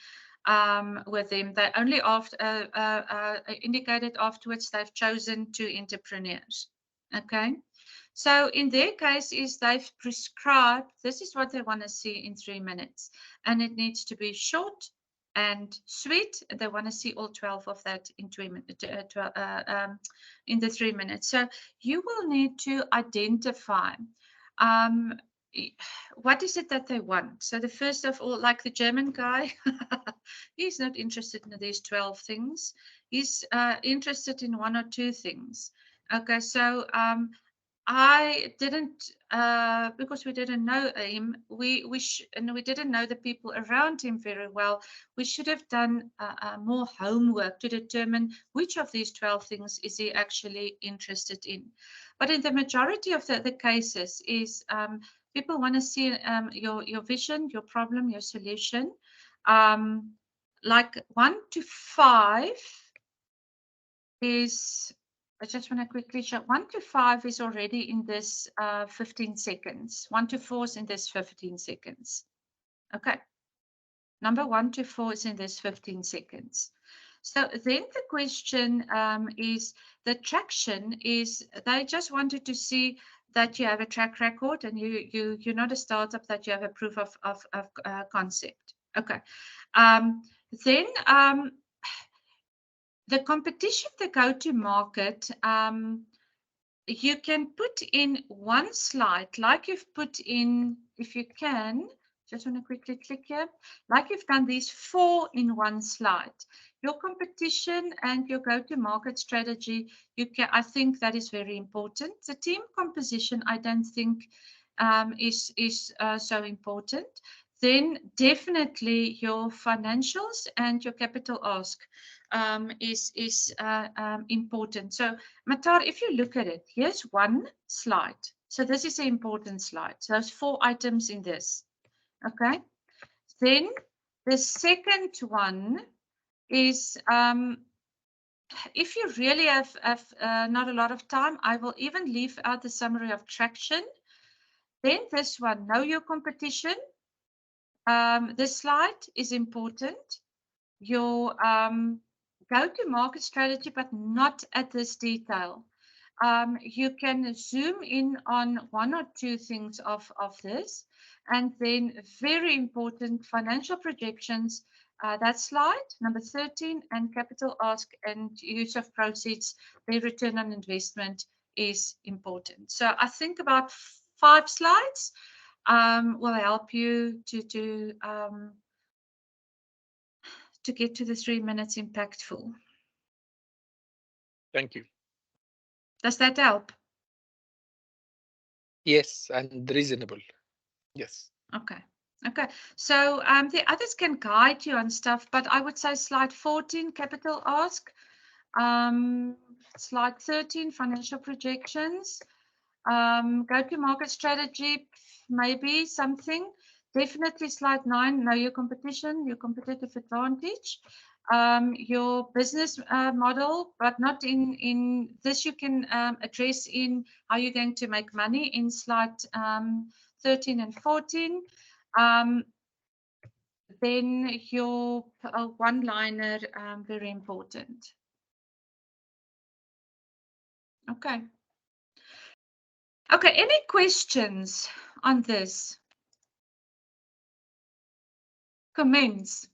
with them. They only indicated afterwards they've chosen 2 entrepreneurs. Okay. So in their case is they've prescribed, this is what they want to see in 3 minutes. And it needs to be short and sweet. They want to see all 12 of that in 3 minutes, in the 3 minutes. So you will need to identify what is it that they want. So the first of all, like the German guy, he's not interested in these 12 things. He's interested in 1 or 2 things. Okay, so I didn't, because we didn't know him, and we didn't know the people around him very well. We should have done more homework to determine which of these 12 things is he actually interested in. But in the majority of the cases is people want to see your vision, your problem, your solution. Like 1 to 5 is, I just want to quickly show, 1 to 5 is already in this 15 seconds. 1 to 4 is in this 15 seconds. Okay. Number 1 to 4 is in this 15 seconds. So then the question is, the traction is, they just wanted to see that you have a track record and you're not a startup, that you have a proof of concept. Okay. Then the competition, the go-to-market, you can put in 1 slide, like you've put in, if you can, just want to quickly click here, like you've done these 4 in 1 slide. Your competition and your go-to-market strategy, I think that is very important. The team composition, I don't think is so important. Then definitely your financials and your capital ask is important. So Matar, if you look at it, here's 1 slide. So this is an important slide. So there's 4 items in this. Okay. Then the second one is, if you really have not a lot of time, I will even leave out the summary of traction. Then this one, know your competition. This slide is important. Your go-to-market strategy, but not at this detail. You can zoom in on one or two things of this. And then very important financial projections. That slide, number 13, and capital ask and use of proceeds, their return on investment is important. So I think about 5 slides will help you to get to the 3 minutes impactful. Thank you. Does that help? Yes, and reasonable. Yes. Okay. Okay. So the others can guide you on stuff, but I would say slide 14, capital ask. Slide 13, financial projections. Go-to-market strategy, maybe something. Definitely slide 9, know your competition, your competitive advantage. Your business model, but not in this you can address in how you're going to make money in slide 13 and 14. Then your one-liner, very important. Okay. Okay, any questions on this? Comments?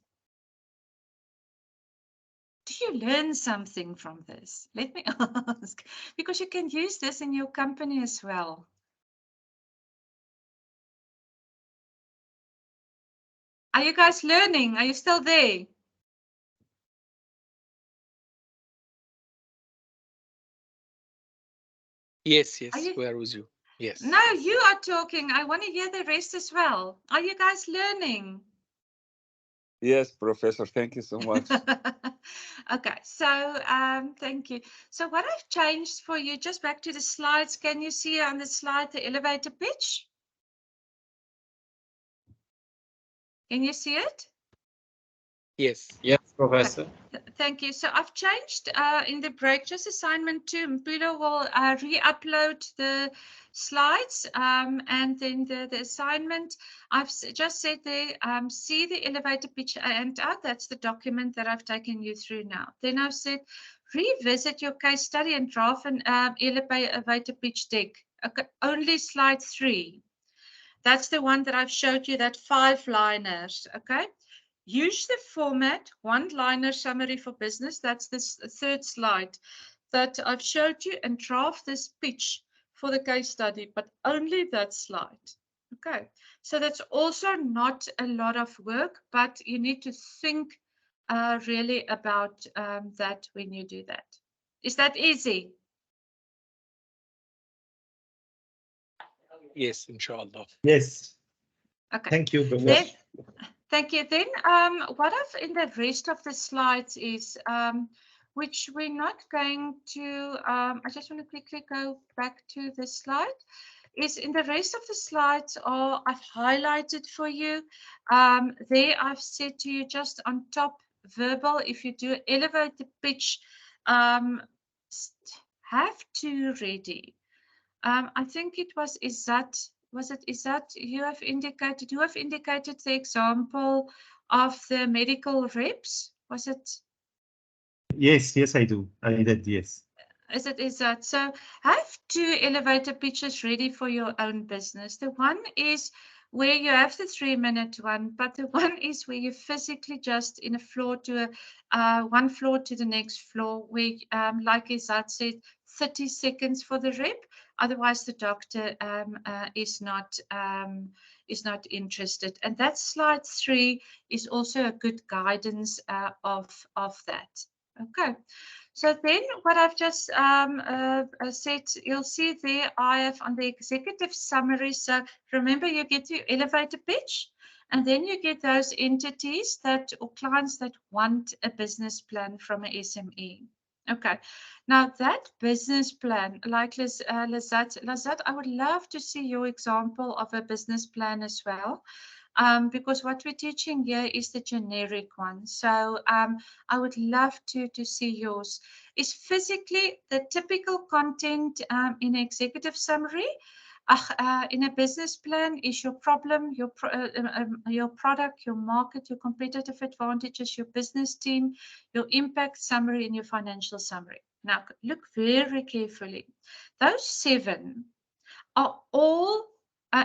Do you learn something from this? Let me ask, because you can use this in your company as well. Are you guys learning? Are you still there? Yes, Are yes, you... we are with you. Yes. No, you are talking. I want to hear the rest as well. Are you guys learning? Yes, Professor. Thank you so much. Okay, so thank you. So what I've changed for you, just back to the slides. Can you see on the slide the elevator pitch? Can you see it? Yes. Yes, Professor. Okay. Thank you. So I've changed in the break, just assignment 2. Mpulo will re-upload the slides and then the assignment. I've just said there, see the elevator pitch and out. That's the document that I've taken you through now. Then I've said, revisit your case study and draft an elevator pitch deck. Okay, only slide 3. That's the one that I've showed you, that 5-liners, okay? Use the format, one-liner summary for business. That's this third slide that I've showed you, and draft this pitch for the case study, but only that slide. Okay, so that's also not a lot of work, but you need to think really about that when you do that. Is that easy? Yes, inshallah. Yes. Okay. Thank you, Then, Professor. thank you. Then what I've in the rest of the slides is, which we're not going to, I just want to quickly go back to the slide, is in the rest of the slides are I've highlighted for you. There I've said to you just on top, verbal, if you do elevate the pitch, have to ready. I think it was Izzat. Was it Izzat? You have indicated the example of the medical reps. Was it? Yes, yes, I do. I did, yes. Is that so? Have 2 elevator pitches ready for your own business. The one is where you have the 3-minute one, but the one is where you physically just in a floor to one floor to the next floor, where like Izzat said, 30 seconds for the rep. Otherwise, the doctor is not interested. And that slide 3 is also a good guidance of that. Okay. So then what I've just said, you'll see there I have on the executive summary. So remember, you get your elevator pitch, and then you get those entities that or clients that want a business plan from an SME. Okay, now that business plan, like Lazat, I would love to see your example of a business plan as well. Because what we're teaching here is the generic one. So I would love to see yours. Is physically the typical content in executive summary. In a business plan is your problem, your product, your market, your competitive advantages, your business team, your impact summary, and your financial summary. Now, look very carefully. Those 7 are all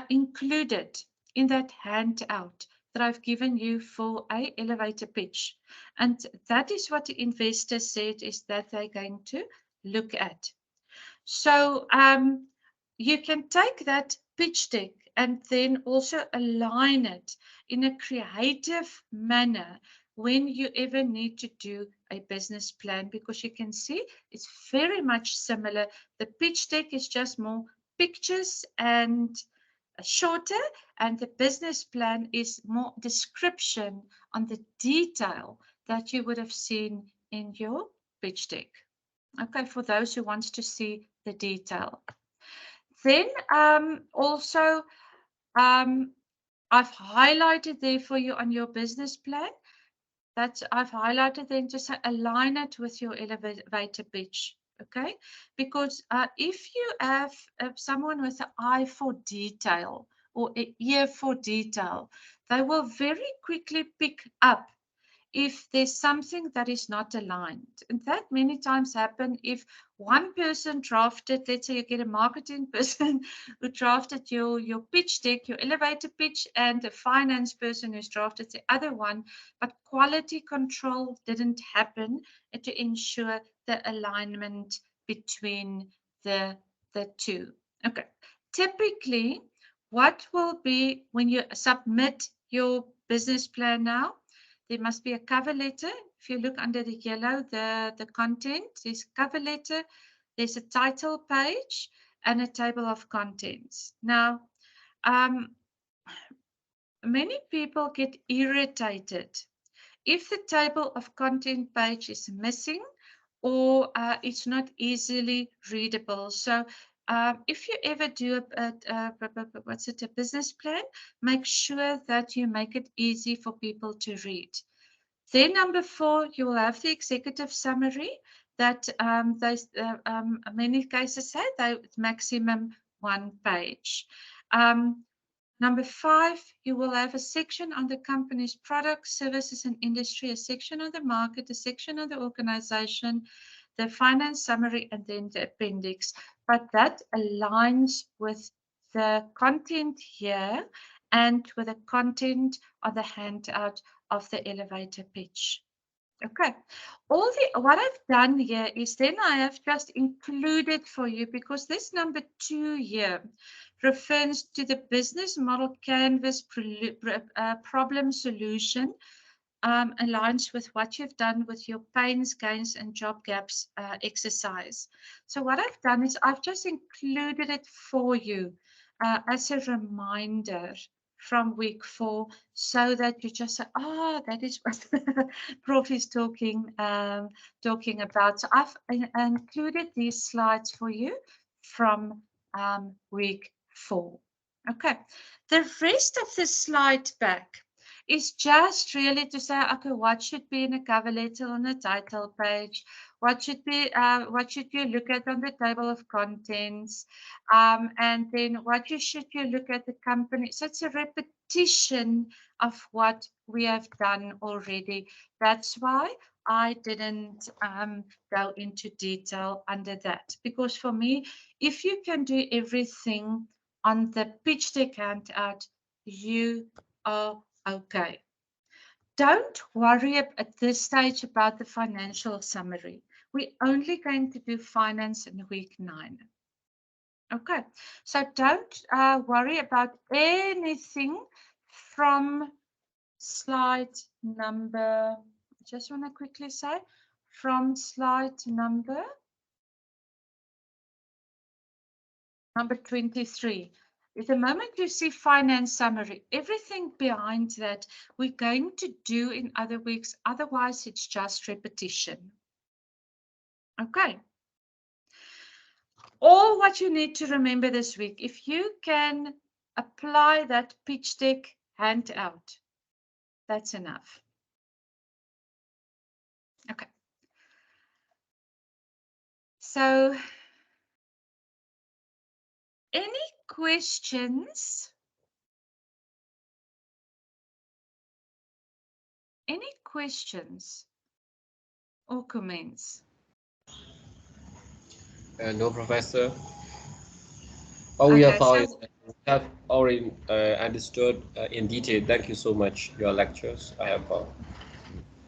included in that handout that I've given you for a elevator pitch. And that is what the investor said is that they're going to look at. So you can take that pitch deck and then also align it in a creative manner when you ever need to do a business plan, because you can see it's very much similar. The pitch deck is just more pictures and shorter, and the business plan is more description on the detail that you would have seen in your pitch deck. Okay, for those who wants to see the detail. Then also I've highlighted there for you on your business plan that I've highlighted then to say align it with your elevator pitch. Okay, because if you have someone with an eye for detail or an ear for detail, they will very quickly pick up if there's something that is not aligned. And that many times happen if one person drafted, let's say you get a marketing person who drafted your pitch deck, your elevator pitch, and a finance person who's drafted the other one, but quality control didn't happen to ensure the alignment between the two. Okay, typically what will be when you submit your business plan now, there must be a cover letter. If you look under the yellow, the content, there's cover letter, there's a title page, and a table of contents. Now, many people get irritated if the table of content page is missing or it's not easily readable. So if you ever do a business plan, make sure that you make it easy for people to read. Then number 4, you will have the executive summary that many cases say that maximum 1 page. Number 5, you will have a section on the company's products, services, and industry, a section on the market, a section on the organization, the finance summary, and then the appendix. But that aligns with the content here and with the content of the handout of the elevator pitch. Okay, what I've done here is then I have just included for you, because this number 2 here refers to the business model canvas problem solution, aligns with what you've done with your pains, gains, and job gaps exercise. So what I've done is I've just included it for you as a reminder from week 4, so that you just say, that is what Prof is talking about. So I've included these slides for you from week 4. Okay, the rest of the slide pack is just really to say, okay, what should be in a cover letter on the title page? What should you look at on the table of contents? And then what should you look at the company? So it's a repetition of what we have done already. That's why I didn't go into detail under that, because for me, if you can do everything on the pitch deck handout, you are okay. Don't worry at this stage about the financial summary. We're only going to do finance in week 9. Okay, so don't worry about anything from slide number, I just want to quickly say, from slide number 23. At the moment you see finance summary, everything behind that we're going to do in other weeks, otherwise it's just repetition. Okay. All what you need to remember this week, if you can apply that pitch deck handout, that's enough. Okay. So any questions? Any questions or comments? No, Professor. All we have Okay, found is so that we have already understood in detail. Thank you so much. Your lectures, I have found.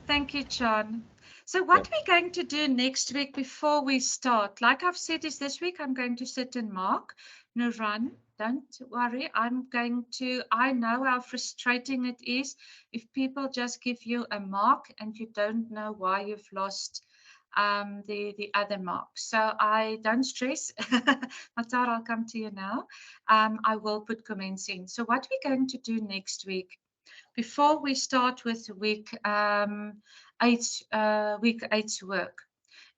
thank you, John. So Yeah. what we're going to do next week before we start, like I've said, is this week I'm going to sit and mark. Nuran, don't worry. I know how frustrating it is if people just give you a mark and you don't know why you've lost the other mark. So I don't stress. Matar, I'll come to you now. I will put comments in. So what we're going to do next week, before we start with week eight's work,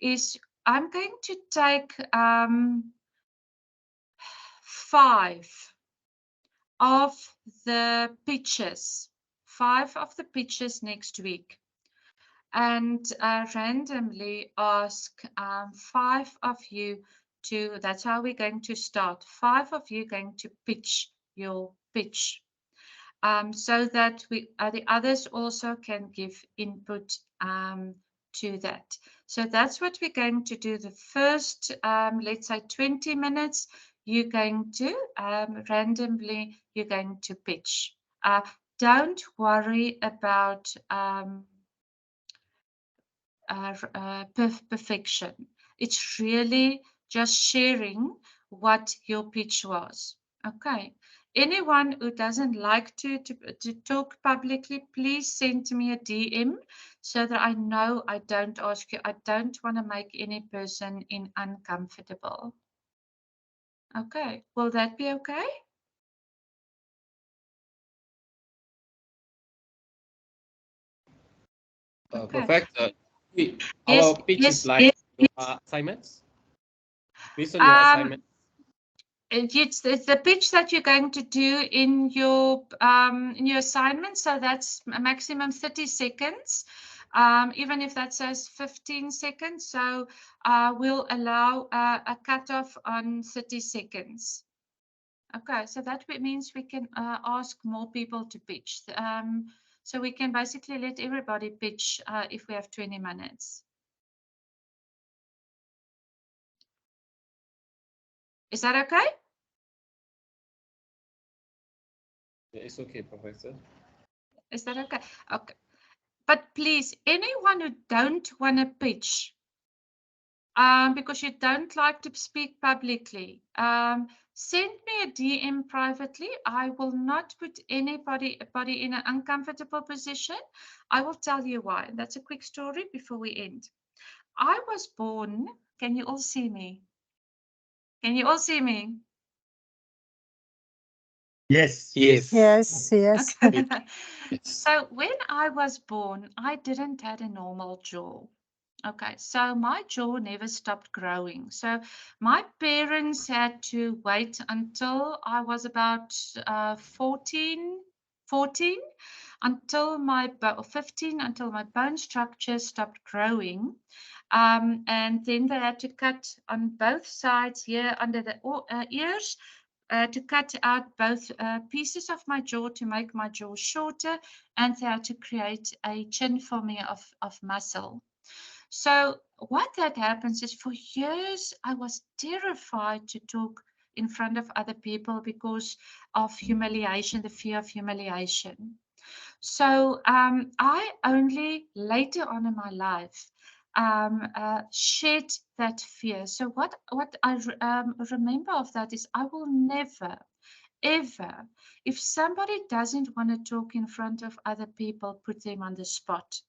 is I'm going to take 5 of the pitches next week, and randomly ask 5 of you to, that's how we're going to start, 5 of you going to pitch your pitch. So that the others also can give input to that. So that's what we're going to do. The first, let's say 20 minutes, you're going to randomly, you're going to pitch. Don't worry about perfection. It's really just sharing what your pitch was. Okay. Anyone who doesn't like to talk publicly, please send me a DM so that I know I don't ask you. I don't want to make any person uncomfortable. Okay. Will that be okay? Okay. Professor, Yes, our pitch yes, is like your assignments. Based on your assignment. It's the pitch that you're going to do in your assignment. So that's a maximum 30 seconds, even if that says 15 seconds. So we'll allow a cutoff on 30 seconds. Okay, so that means we can ask more people to pitch. So we can basically let everybody pitch if we have 20 minutes. Is that okay? It's okay, Professor. Is that okay? Okay. But please, anyone who don't want to pitch, because you don't like to speak publicly, send me a DM privately. I will not put anybody in an uncomfortable position. I will tell you why. That's a quick story before we end. I was born. Can you all see me? Can you all see me? Yes. Yes. Yes, yes. Okay. Yes. So when I was born, I didn't have a normal jaw. Okay, so my jaw never stopped growing. So my parents had to wait until I was about 14, until my 15, until my bone structure stopped growing. And then they had to cut on both sides here under the ears to cut out both pieces of my jaw to make my jaw shorter, and they had to create a chin for me of muscle. So what that happens is, for years I was terrified to talk in front of other people because of humiliation, the fear of humiliation. So I only later on in my life shed that fear. So what I remember of that is, I will never, ever, if somebody doesn't want to talk in front of other people, put them on the spot.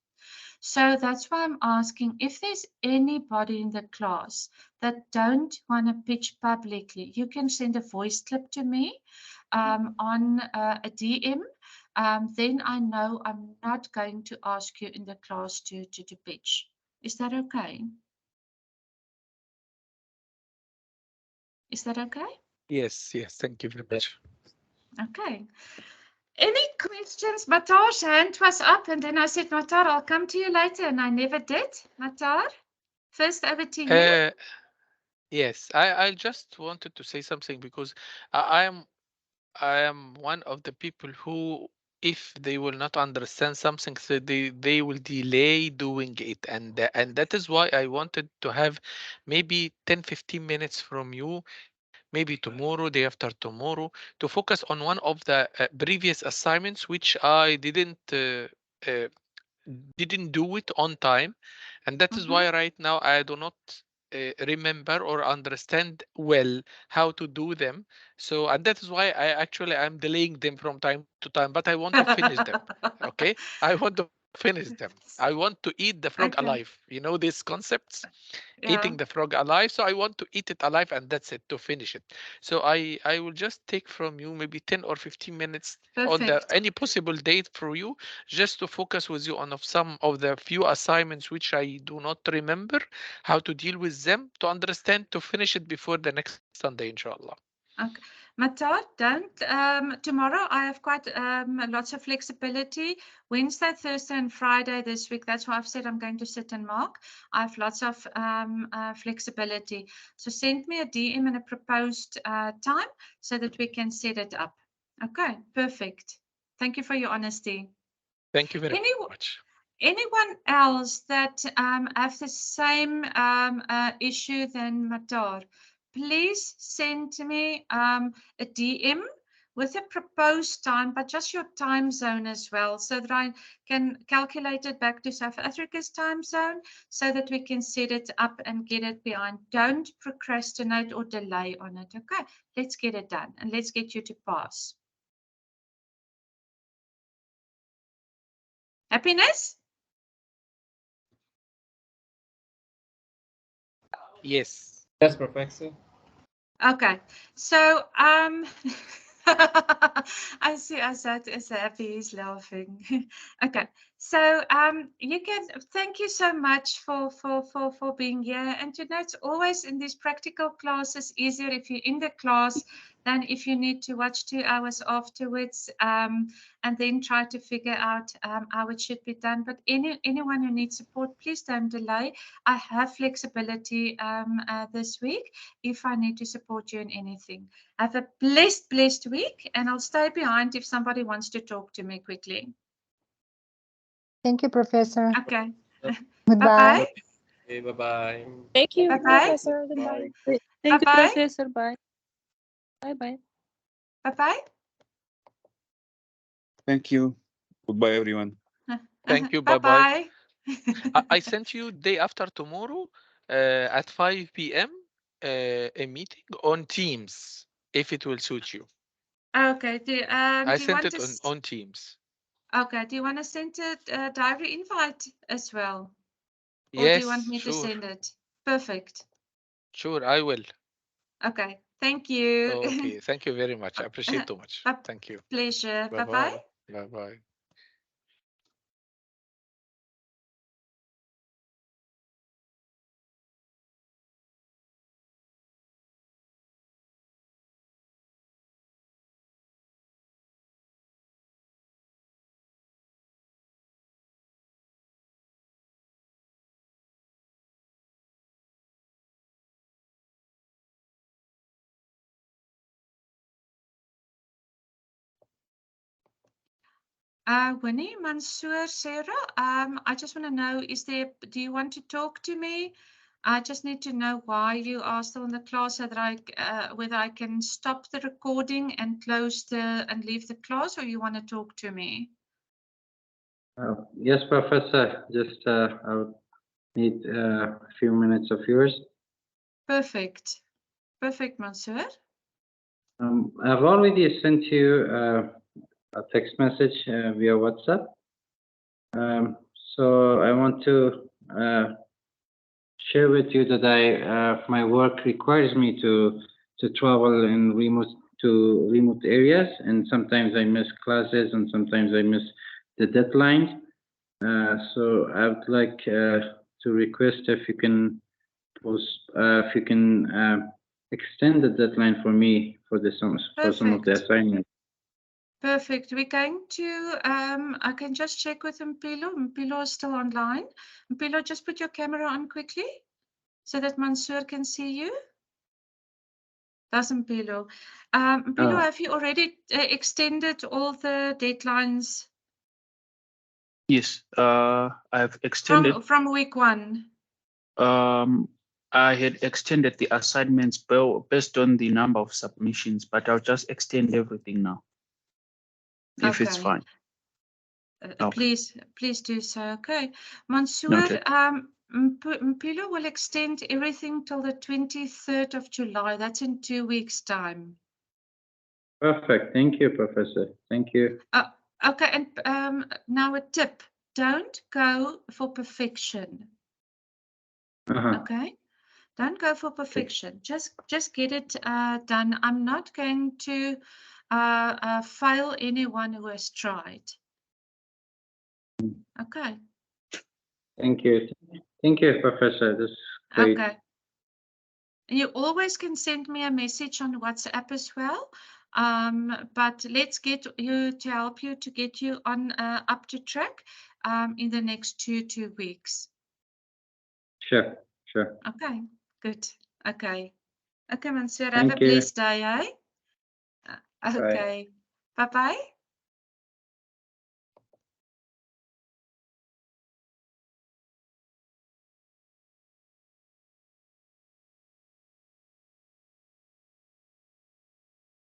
So that's why I'm asking if there's anybody in the class that don't want to pitch publicly, you can send a voice clip to me on a DM. Then I know I'm not going to ask you in the class to pitch. Is that okay? Is that okay? Yes. Yes. Thank you very much. Okay. Any questions? Matar's hand was up, and then I said, Matar, I'll come to you later, and I never did. Matar, first over to you. Yes, I just wanted to say something because I am one of the people who, if they will not understand something, so they will delay doing it, and that is why I wanted to have maybe 10-15 minutes from you, maybe tomorrow, day after tomorrow, to focus on one of the previous assignments which I uh, didn't do it on time, and that is Mm-hmm. why right now I do not remember or understand well how to do them. So, and that is why I'm delaying them from time to time, but I want to finish them. Okay, I want to finish them. I want to eat the frog alive. Okay. You know these concepts, eating the Yeah. frog alive. So I want to eat it alive, and that's it, to finish it. So I will just take from you maybe 10 or 15 minutes on the Perfect. any possible date for you, just to focus with you on of some of the few assignments which I do not remember how to deal with them, to understand, to finish it before the next Sunday, inshallah. Okay. Matar, don't. Tomorrow I have quite lots of flexibility. Wednesday, Thursday, and Friday this week. That's why I've said I'm going to sit and mark. I have lots of flexibility. So send me a DM and a proposed time so that we can set it up. Okay, perfect. Thank you for your honesty. Thank you very Any, much. anyone else that have the same issue than Matar, please send me a DM with a proposed time, but just your time zone as well, so that I can calculate it back to South Africa's time zone, so that we can set it up and get it behind. Don't procrastinate or delay on it. Okay, let's get it done and let's get you to pass. Happiness? Yes. Yes, Professor. Okay, so I see Azad is happy, he's laughing. Okay, so you can thank you so much for being here. And you know, it's always in these practical classes easier if you're in the class than if you need to watch 2 hours afterwards and then try to figure out how it should be done. But anyone who needs support, please don't delay. I have flexibility this week if I need to support you in anything. Have a blessed week, and I'll stay behind if somebody wants to talk to me quickly. Thank you, Professor. Okay. Goodbye. Bye-bye. Okay, bye-bye. Thank you, Bye-bye. Professor. Bye. Goodbye. Thank you, Bye-bye. Professor. Bye. Bye-bye. Bye-bye. Thank you. Goodbye, everyone. Thank you. Bye bye. Bye-bye. I sent you day after tomorrow at 5 p.m. A meeting on Teams, if it will suit you. Okay. I Do you sent want it to? on Teams. Okay. Do you want to send a diary invite as well, or do you want Yes, me to sure. send it? Perfect. Sure, I will. Okay. Thank you. Okay, thank you very much. I appreciate too much. My Thank you. pleasure. Bye Bye-bye. bye. Bye bye. Winnie, Mansoor, Sarah, I just want to know, do you want to talk to me? I just need to know why you are still in the class so that whether I can stop the recording and and leave the class, or you want to talk to me? Yes, Professor. Just I would need a few minutes of yours. Perfect. Perfect, Mansoor. I've already sent you a text message via WhatsApp. So I want to share with you that my work requires me to travel in remote areas, and sometimes I miss classes, and sometimes I miss the deadlines. So I would like to request if you can extend the deadline for me for some of the Perfect. assignments. Perfect. We're going to, I can just check with Mpilo. Mpilo is still online. Mpilo, just put your camera on quickly so that Mansoor can see you. Does Mpilo. Mpilo, Oh. have you already extended all the deadlines Yes, I've extended. from week 1? I had extended the assignments based on the number of submissions, but I'll just extend everything now, if it's Okay. fine. Okay. Please do so. Okay. Mansoor, Noted. Mpilo will extend everything till the 23rd of July. That's in 2 weeks' time. Perfect. Thank you, Professor. Thank you. Okay, and now a tip. Don't go for perfection. Okay? Don't go for perfection. Just get it done. I'm not going to fail anyone who has tried. Okay. Thank you. Thank you, Professor. This is great. Okay. You always can send me a message on WhatsApp as well. But let's get you to help you to get you on up to track in the next 2 weeks. Sure. Okay, good. Okay, Mansoor, have Thank a you. blessed day, eh? Okay, bye-bye.